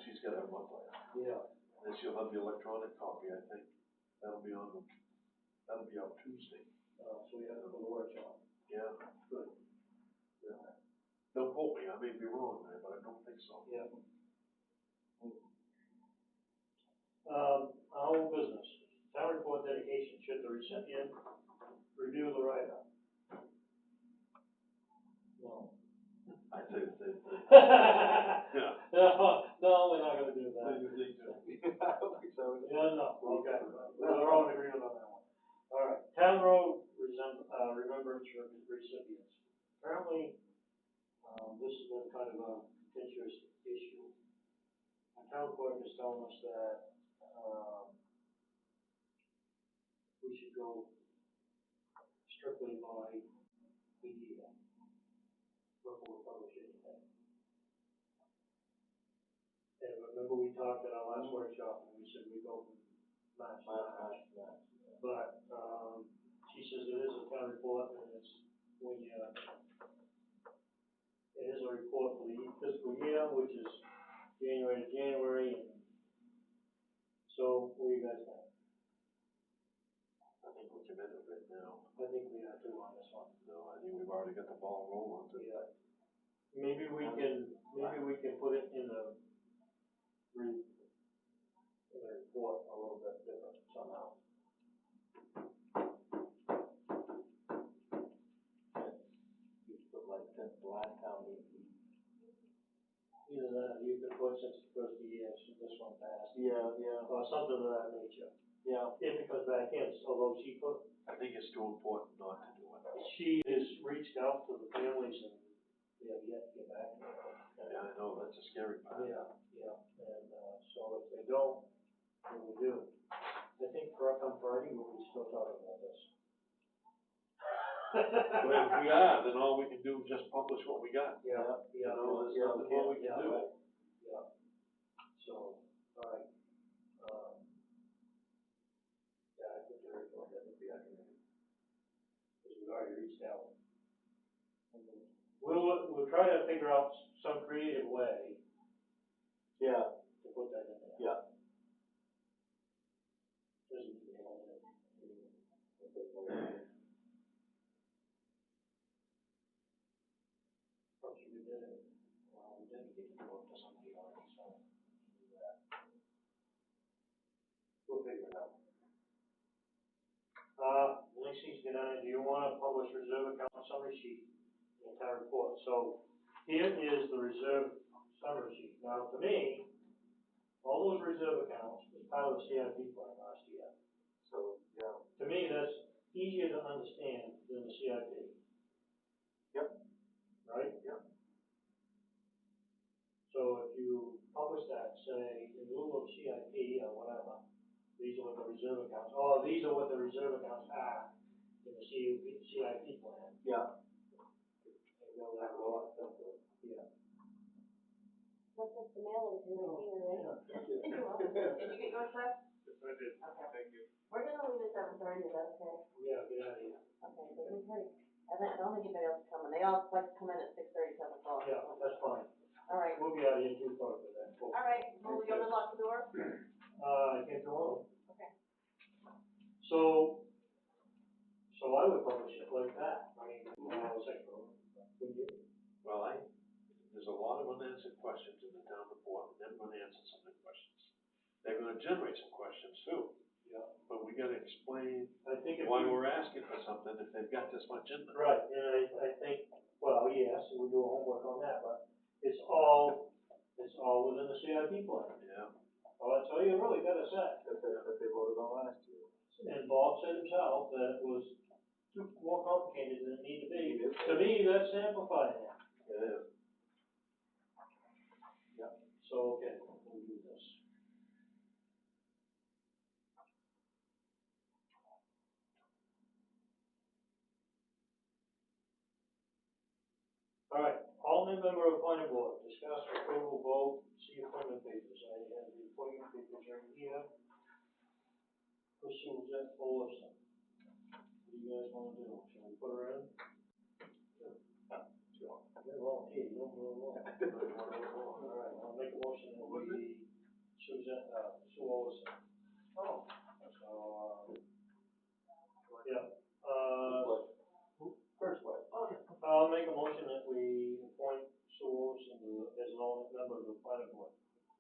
she's got her month left. yeah, Then she'll have the electronic copy, I think. That'll be out Tuesday. so we have to go to the workshop. Yeah. Good. Yeah. Don't quote me, I may be wrong there, but I don't think so. Yeah. Our old business, town report dedication, should the recipient review the write-up? No. I'd say the same thing. Yeah. No, we're not gonna do that. I think so. I don't think so. Yeah, no, okay, we're all in agreement on that one. All right, town road remembrance recipients. Apparently, this has been kind of a contentious issue. Our town clerk is telling us that, we should go strictly by the year. Before we publish anything. And remember we talked at our last workshop, and we said we go from March to March. But, she says it is a town report, and it's when you, it is a report for the fiscal year, which is January to January, and so what do you guys think? I think we're committed right now. I think we are too on this one. No, I think we've already got the ball rolling. Yeah. Maybe we can put it in the report a little bit different somehow. Like since the last time we. Either that, you could put since the first of the year, since this one passed. Yeah. Or something of that nature. Yeah. If it comes back in, although she I think it's too important not to do it. she has reached out to the families and they have yet to get back to her. Yeah, I know, that's a scary part. Yeah, and, so if they don't, what do we do? I think come Friday, we'll be still talking about this. But if we are, then all we can do is just publish what we got. Yeah, You know, there's nothing more we can do. right. Yeah. So, alright, yeah, I think you're right, that would be accurate. Because we've already reached out. We'll try to figure out some creative way Yeah, to put that in there. yeah. Doesn't need to be on it. First we did it, well, we dedicated the work to somebody already, so we'll do that. We'll figure it out. Next thing's get on, do you wanna publish reserve account summary sheet in the town report? So, here is the reserve summary sheet. Now, to me, all those reserve accounts was part of the CIP plan last year. So, yeah. To me, that's easier to understand than the CIP. Yep. Right? Yep. So if you publish that, say, in lieu of CIP or whatever, these are what the reserve accounts, oh, these are what the reserve accounts are in the CIP plan. Yeah. And they'll have a lot of, yeah. What's up, the mailing to the here, right? You're welcome. Did you get yours, sir? Yes, I did, Okay. thank you. We're gonna leave at 7:30, is that okay? Yeah, get out of here. Okay, so let me tell you, I don't think anybody else is coming, they all like to come in at 6:30, 7 o'clock. Yeah, that's fine. All right, We'll be out of here too far for that. all right, will we go to lock the door? I can't go on. Okay. So I would publish it like that. I mean, would you? Well, there's a lot of unanswered questions in the town report, and they're gonna answer some of the questions. They're gonna generate some questions too. Yeah. But we gotta explain I think if why we- we're asking for something if they've got this much in them. Right, and I think, well, yes, we'll do homework on that, but it's all within the CIP plan. Yeah. Oh, that's all you really gotta say. That they voted on last year. And Bob said himself that it was too more complicated than it needed to be. To me, that's simplifying it. Yeah. Yep. So, okay, we'll do this. All right, all new member of the planning board, discuss approval, vote, see appointment papers. I have the appointment papers right here. Pursue that Olson. What do you guys wanna do? Shall we put her in? Sure. Well, hey, you don't really want. All right, I'll make a motion that we, Sue Olson. Oh. Yeah, First way. I'll make a motion that we appoint Sue Olson as an alternate member of the planning board.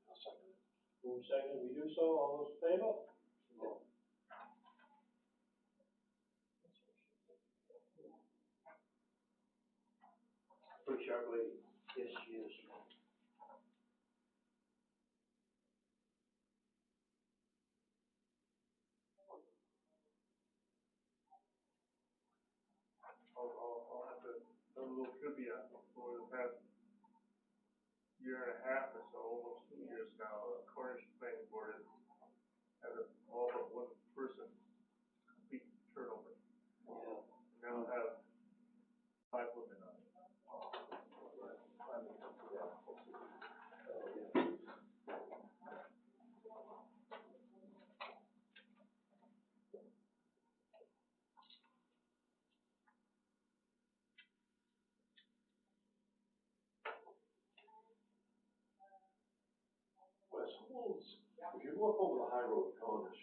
I'll second it. Move second, we do so, all those in favor? No. Pretty sharp lady. Yes, she is. I'll have to, a little trivia over the past year and a half or so, almost 2 years now, Cornish planning board has all but one person complete turnover. Yeah. Now have 5 women on it. Wes, if you walk over the high road, Cornish,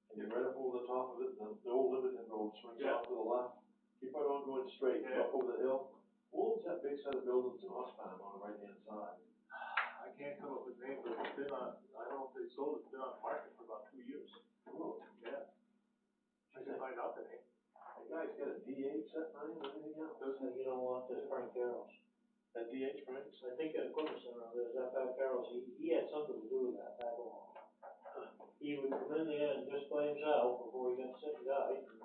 and you're right up over the top of it, the old Livingston Road swings Yeah. off to the left, keep right on going straight, Yeah. up over the hill. What was that big set of buildings in Osborne on the right-hand side? I can't come up with names, but it's been on, I don't know if they sold it, it's been on the market for about 2 years. Oh, Yeah. I can find out the name. that guy's got a DH that night and everything else. So you don't want this Frank Carroll's. That DH, Franks? I think at equipment center, there's that Pat Carroll's, he had something to do with that back along. He would come in there and just play himself before he got sick and died, and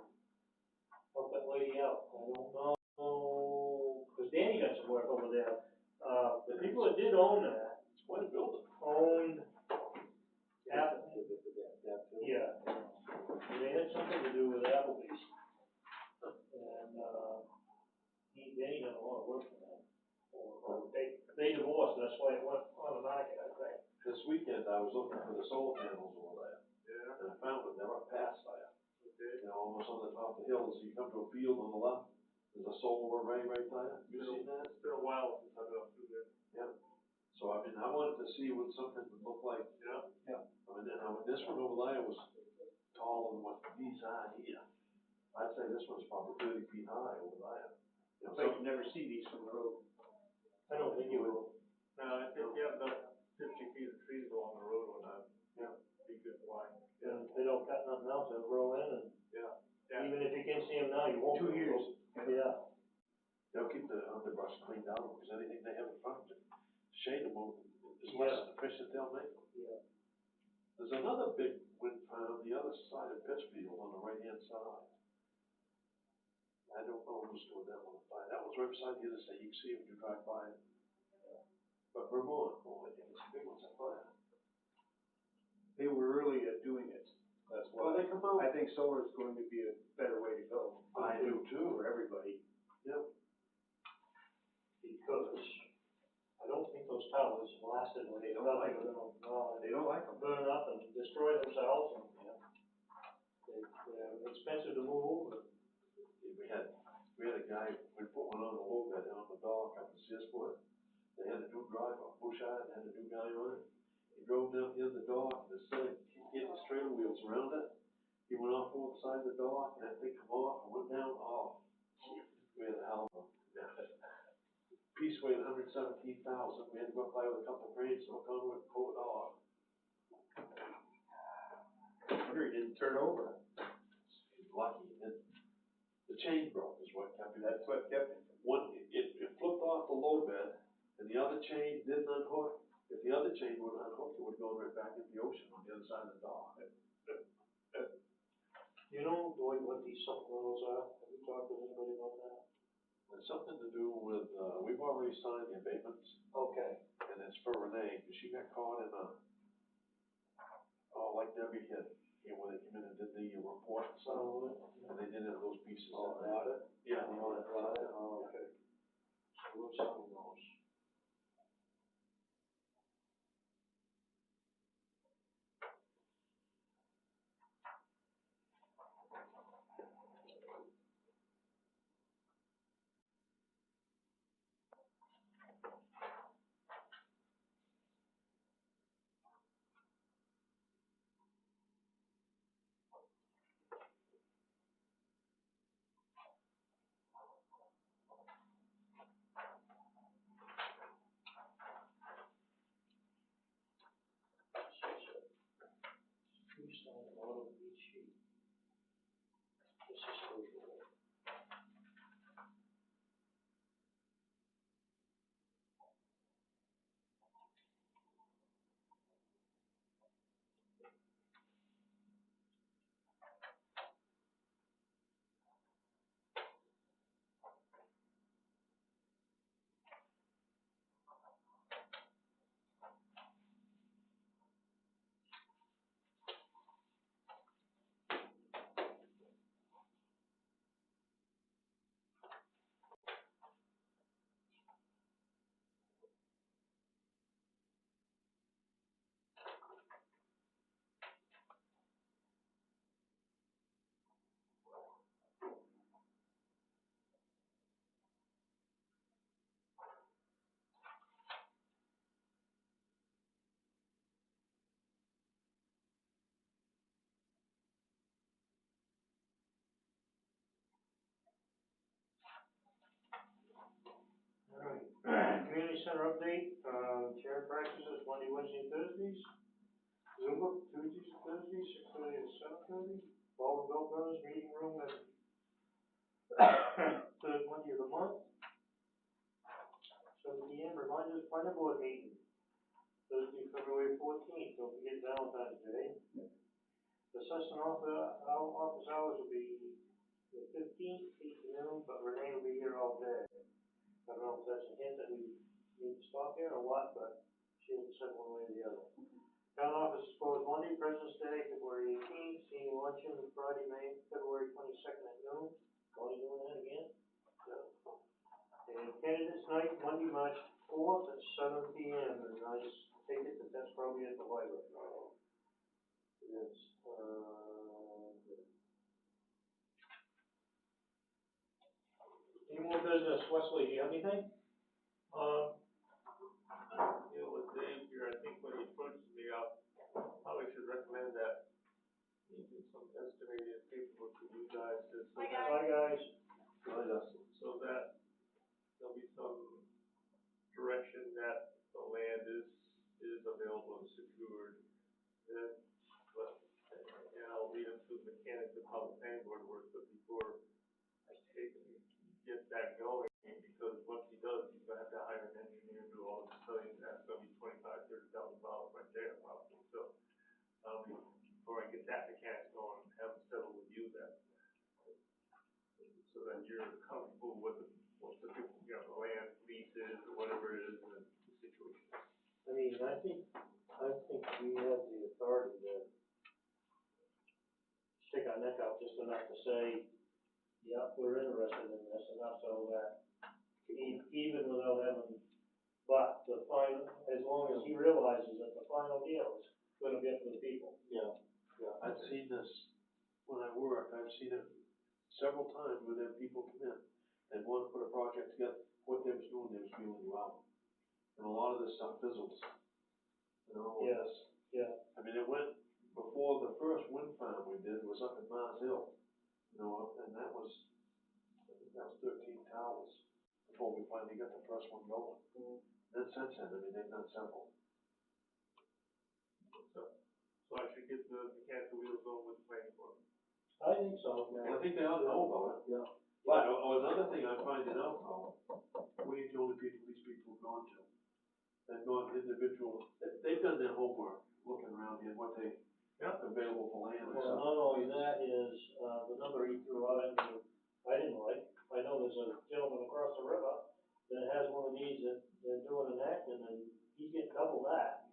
help that lady out. I don't know, cause Danny got some work over there. The people that did own that, It's quite a building. owned yeah, and they had something to do with Applebee's. that's why it went on the market, I think. This weekend, I was looking for the solar panels over there, Yeah, and I found them, they're up past there. okay. You know, almost on the top of the hill, so you come to a field on the left, there's a solar array right there, you seen that? It's been a while since I've been through there. Yeah. So, I mean, I wanted to see what something would look like. Yeah. I mean, this one over there was taller than what these are here. I'd say this one's probably 30 feet high over there. You know, So you can never see these from the road. I don't think you will. No, I think you have about 50 feet of trees along the road on that. Yeah. Be good wide. And if they don't cut nothing else, they'll grow in, and Yeah. even if you can see them now, you won't. 2 years. Yeah. They'll keep the underbrush cleaned out, because anything they have in front of it, shade them over, as much as efficient they'll make them. Yeah. There's another big wind farm on the other side of Pittsfield, on the right-hand side. I don't know who's doing that one, but that one's right beside the other side, you can see it when you drive by it. But Vermont, oh, I think it's the big ones up there. They were early at doing it, that's Well, why. they come out. I think solar is going to be a better way to go. I do too. For everybody. Yeah. Because I don't think those towers lasted when they felt like they were gonna, They don't like them. burn up and destroy themselves, and, you know, they're expensive to move over. We had a guy, we put one on the low bed down the dock up in Searsport. They had a new driver, push out, and had a new guy on it. He drove down the other dock, and instead of getting his trailer wheels around it, he went off over the side of the dock, and that thing come off and went down off. We had a hell of a piece weighed 117,000. We had to go up by with a couple of cranes, so come and pull it off. Wonder he didn't turn over. He's lucky he didn't. The chain broke is what kept it. That's what kept it. It flipped off the low bed, and the other chain didn't unhook. If the other chain would unhook, it would have gone right back into the ocean on the other side of the dock. You know, Lloyd, what these supplementals are? Have you talked to anybody about that? It's something to do with, we've already signed the abatements, Okay. and it's for Renee, because she got caught in like Debbie had, you know, when they came in and did the report and stuff, and they didn't have those pieces in there. Audit? Yeah. Audit, okay. So we'll sign those. We sign the bottom of each sheet. This is for you. Alright, community center update, chair practices Monday, Wednesday, and Thursdays. Zumba, Tuesdays and Thursdays, 6:30 to 7:30. Ball and Bell Brothers meeting room at third Monday of the month. 7 p.m. Reminders planning board meeting, Thursday, February 14th. Don't forget Valentine's Day. The assessment office hours will be the 15th, 8 to noon, but Renee will be here all day. I don't know if that's a hint that we need to stop here or what, but she hasn't said one way or the other. Town office is closed Monday, President's Day, February 18th, senior luncheon Friday, February 22nd at noon. Are you doing that again? No. And candidates night, Monday, March 4th at 7 PM, and I take it that that's probably at the library. It is, any more business, Wesley, do you have anything? With Dave here, I think when he approaches me, I'll probably should recommend that you do some estimated paperwork for you guys, Bye, guys. so that there'll be some direction that the land is available and secured. And, I'll lead him to the mechanics of how the planning board works, but before I take and get that going, because once he does, he's gonna have to hire an engineer to do all the studies, and that's gonna be $25,000-$30,000 right there, probably, so, before I get that mechanics going, have him settle with you then. So that you're comfortable with the land leases or whatever it is, and the situation. I mean, I think we have the authority to stick our neck out just enough to say, yeah, we're interested in this, enough so that even without having, but the final, as long as he realizes that the final deal is gonna be up to the people. Yeah. I've seen this when I work, I've seen it several times where then people come in and want to put a project together, what they was doing, they was feeling well. And a lot of this stuff fizzles, you know, with Yes, this. yeah. I mean, it went, before the first wind farm we did was up in Mars Hill, you know, and that was, I think that was 13 towers before we finally got the first one going. Then since then, I mean, they've done several. So I should get the mechanical wheels going with the planning board. I think so. I think they ought to know about it. Yeah. But another thing I'm finding out though, we ain't the only people these people have gone to. They've gone individual, they've done their homework, looking around here, what they got available for land and Well, stuff. not only that is, the number he threw out, I didn't like. I know there's a gentleman across the river that has one of these that they're doing an Acton, and he's getting double that.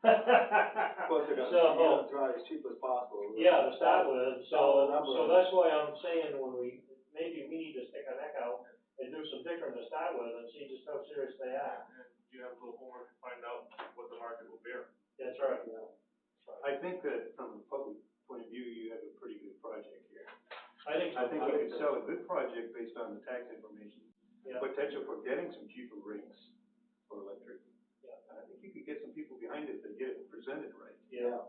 Of course, they're gonna try as cheap as possible. Yeah, to start with, so Number. that's why I'm saying when maybe we need to stick our neck out and do some digging to start with and see just how serious they are. And you have a little homework to find out what the market will bear. That's right. Yeah. I think that from a public point of view, you have a pretty good project here. I think so. I think you can sell a good project based on the tax information, Yeah. potential for getting some cheaper rates for electric. Yeah. And I think you could get some people behind it if they get it presented right. Yeah.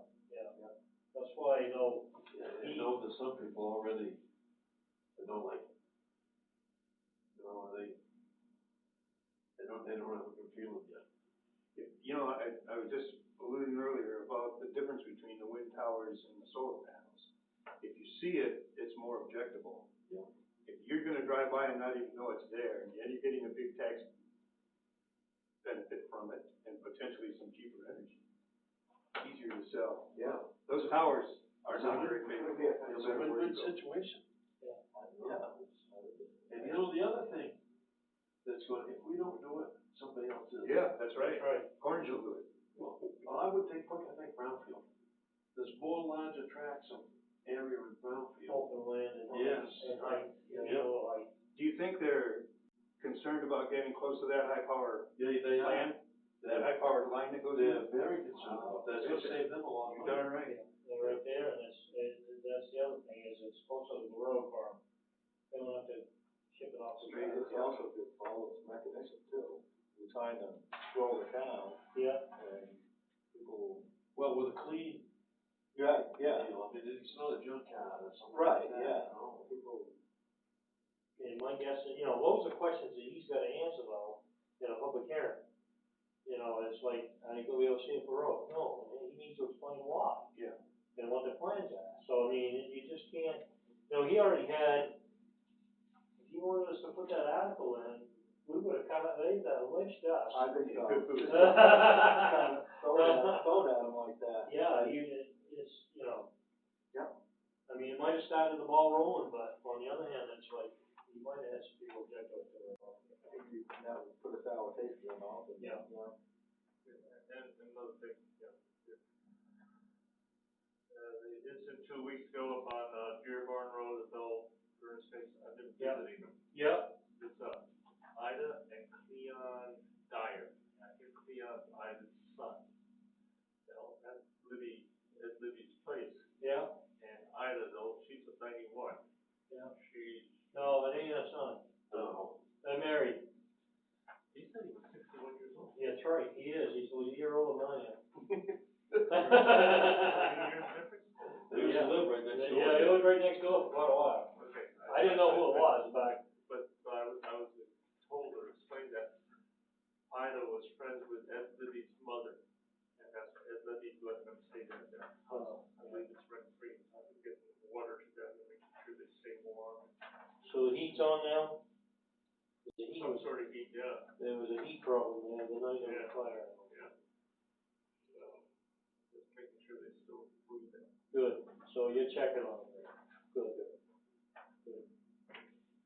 That's why, Yeah, I know there's some people already that don't like it. You know, they don't have a good feeling yet. You know, I was just alluding earlier about the difference between the wind towers and the solar panels. If you see it, it's more objectable. Yeah. If you're gonna drive by and not even know it's there, and yet you're getting a big tax benefit from it, and potentially some cheaper energy, easier to sell. Yeah. Those towers are not very favorable. It's a win-win situation. Yeah. And you know, the other thing that's going, if we don't do it, somebody else is. Yeah, that's right. That's right. Corners will do it. Well, I would think brownfield. There's more larger tracts of area in brownfield. Open land and Yes. and height, Yeah. height. Do you think they're concerned about getting close to that high power Yeah, they are. land? That high powered line that goes They're in? very concerned about that. It's gonna save them a lot of You're money. darn right. They're right there, and that's the other thing, is it's closer to the road for them. They don't have to ship it off the Street, street. it's also good follow its mechanism too. You're trying to grow the town Yeah, and people. Well, with a clean Right, yeah. deal, I mean, it's not a junkyard or something Right, like that. yeah. You know? People. and my guess is, those are questions that he's gotta answer though, in a public hearing. It's like, are you gonna be able to see it for road? No, he needs to explain why. Yeah. And what the plans are, so I mean, you just can't, he already had, if he wanted us to put that article in, we would've lynched us. I think so. Good. Kind of thrown at them like that. Yeah, it's. Yep. I mean, it might have started the ball rolling, but on the other hand, it's like, you might have had some people object to it. I think that would put a sour taste in their mouth. And, Yeah. And another thing, the incident 2 weeks ago up on, Dearborn Road, the Bell Burn Station, I've been visiting them. Yep. It's, Ida and Cleon Dyer, I could see on Ida's son. You know, that's Libby's place. Yeah, And Ida though, she's a 91. yeah. She's, No, it ain't a son. no, They're married. he said he was 61 years old. Yeah, that's right, he is. He's a year older than I am. 20 years difference? They used to live right next door. Yeah, they lived right next door for quite a while. Okay. I didn't know who it was, but But I was told or explained that Ida was friends with Ed Libby's mother. And that's Ed Libby letting them stay there. I believe it's rent free. I could get water to them and making sure they stay warm. so the heat's on now? The heat Some was, sort of heat, yeah. there was a heat problem there the night of the fire. Yeah. So, just making sure they still breathing. Good, so you're checking on it. Good.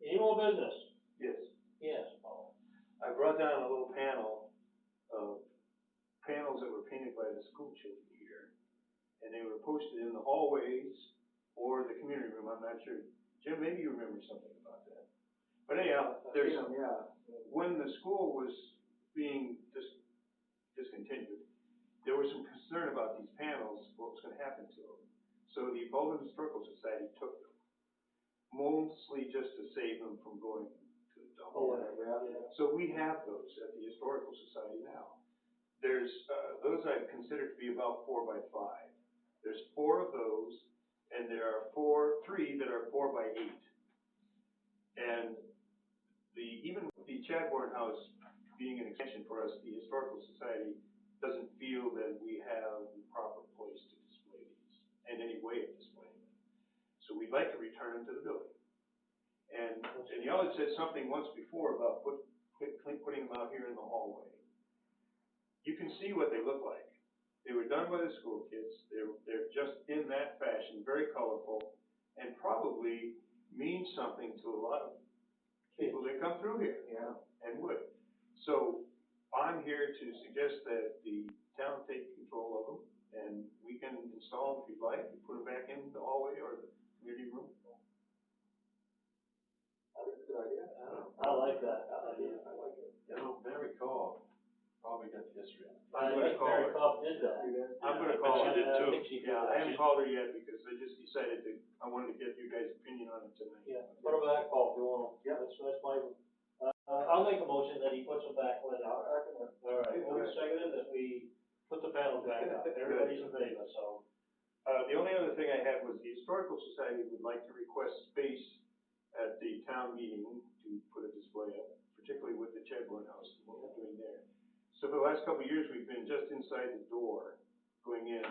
Any more business? Yes. Yes, Paul. I brought down a little panel of panels that were painted by the school children here. And they were posted in the hallways or the community room, I'm not sure. Jim, maybe you remember something about that. But anyhow, there's, when the school was being discontinued, there was some concern about these panels, what was gonna happen to them. So the Baldwin Historical Society took them, mostly just to save them from going to the dump. Oh, yeah. So we have those at the Historical Society now. There's, those I consider to be about 4 by 5. There's 4 of those, and there are 3 that are 4 by 8. And even with the Chadbourne House being an extension for us, the Historical Society doesn't feel that we have the proper place to display these, and any way of displaying them. So we'd like to return them to the building. And y'all had said something once before about putting them out here in the hallway. You can see what they look like. They were done by the school kids. They're just in that fashion, very colorful, and probably mean something to a lot of people that come through here. Yeah. And would. So I'm here to suggest that the town take control of them, and we can install them if you'd like, and put them back in the hallway or the community room. I think it's a good idea. I like that idea. I like it. You know, Mary Cobb probably got the history. I I'm gonna think call Mary her. Cobb did that. I'm gonna I bet call she her. did too. I think she did Yeah, that. I haven't called her yet because I just decided I wanted to get you guys' opinion on it tonight. Yeah, put them back, Paul, if you want. Yeah. That's my, I'll make a motion that he puts them back when, all right, we'll second it, that we put the panels back up. Everybody's in favor, so. The only other thing I had was the Historical Society would like to request space at the town meeting to put a display up, particularly with the Chadbourne House and what we're doing there. So for the last couple of years, we've been just inside the door going in.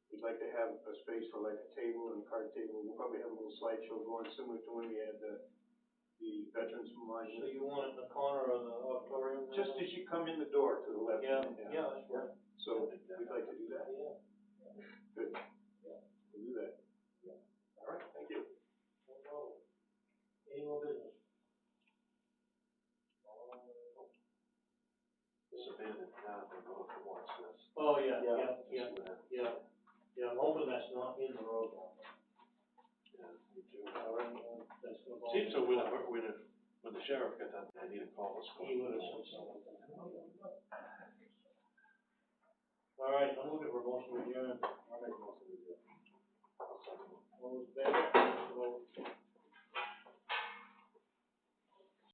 We'd like to have a space for like a table and a card table. We'll probably have a little slideshow going similar to when we had the Veterans Memorial. So you want it in the corner of the auditorium? Just as you come in the door to the left. Yeah, that's right. So we'd like to do that. Yeah. Good. We'll do that. All right, thank you. No problem. Any more business? This abandoned town, I don't know if it wants this. Oh, yeah. I'm hoping that's not in the road now. Yeah, me too. All right, that's no problem. Seems so when the sheriff got done, I need to call the school. He would have said something. All right, I'm looking for a motion to adjourn. I'll make most of it. All those in favor?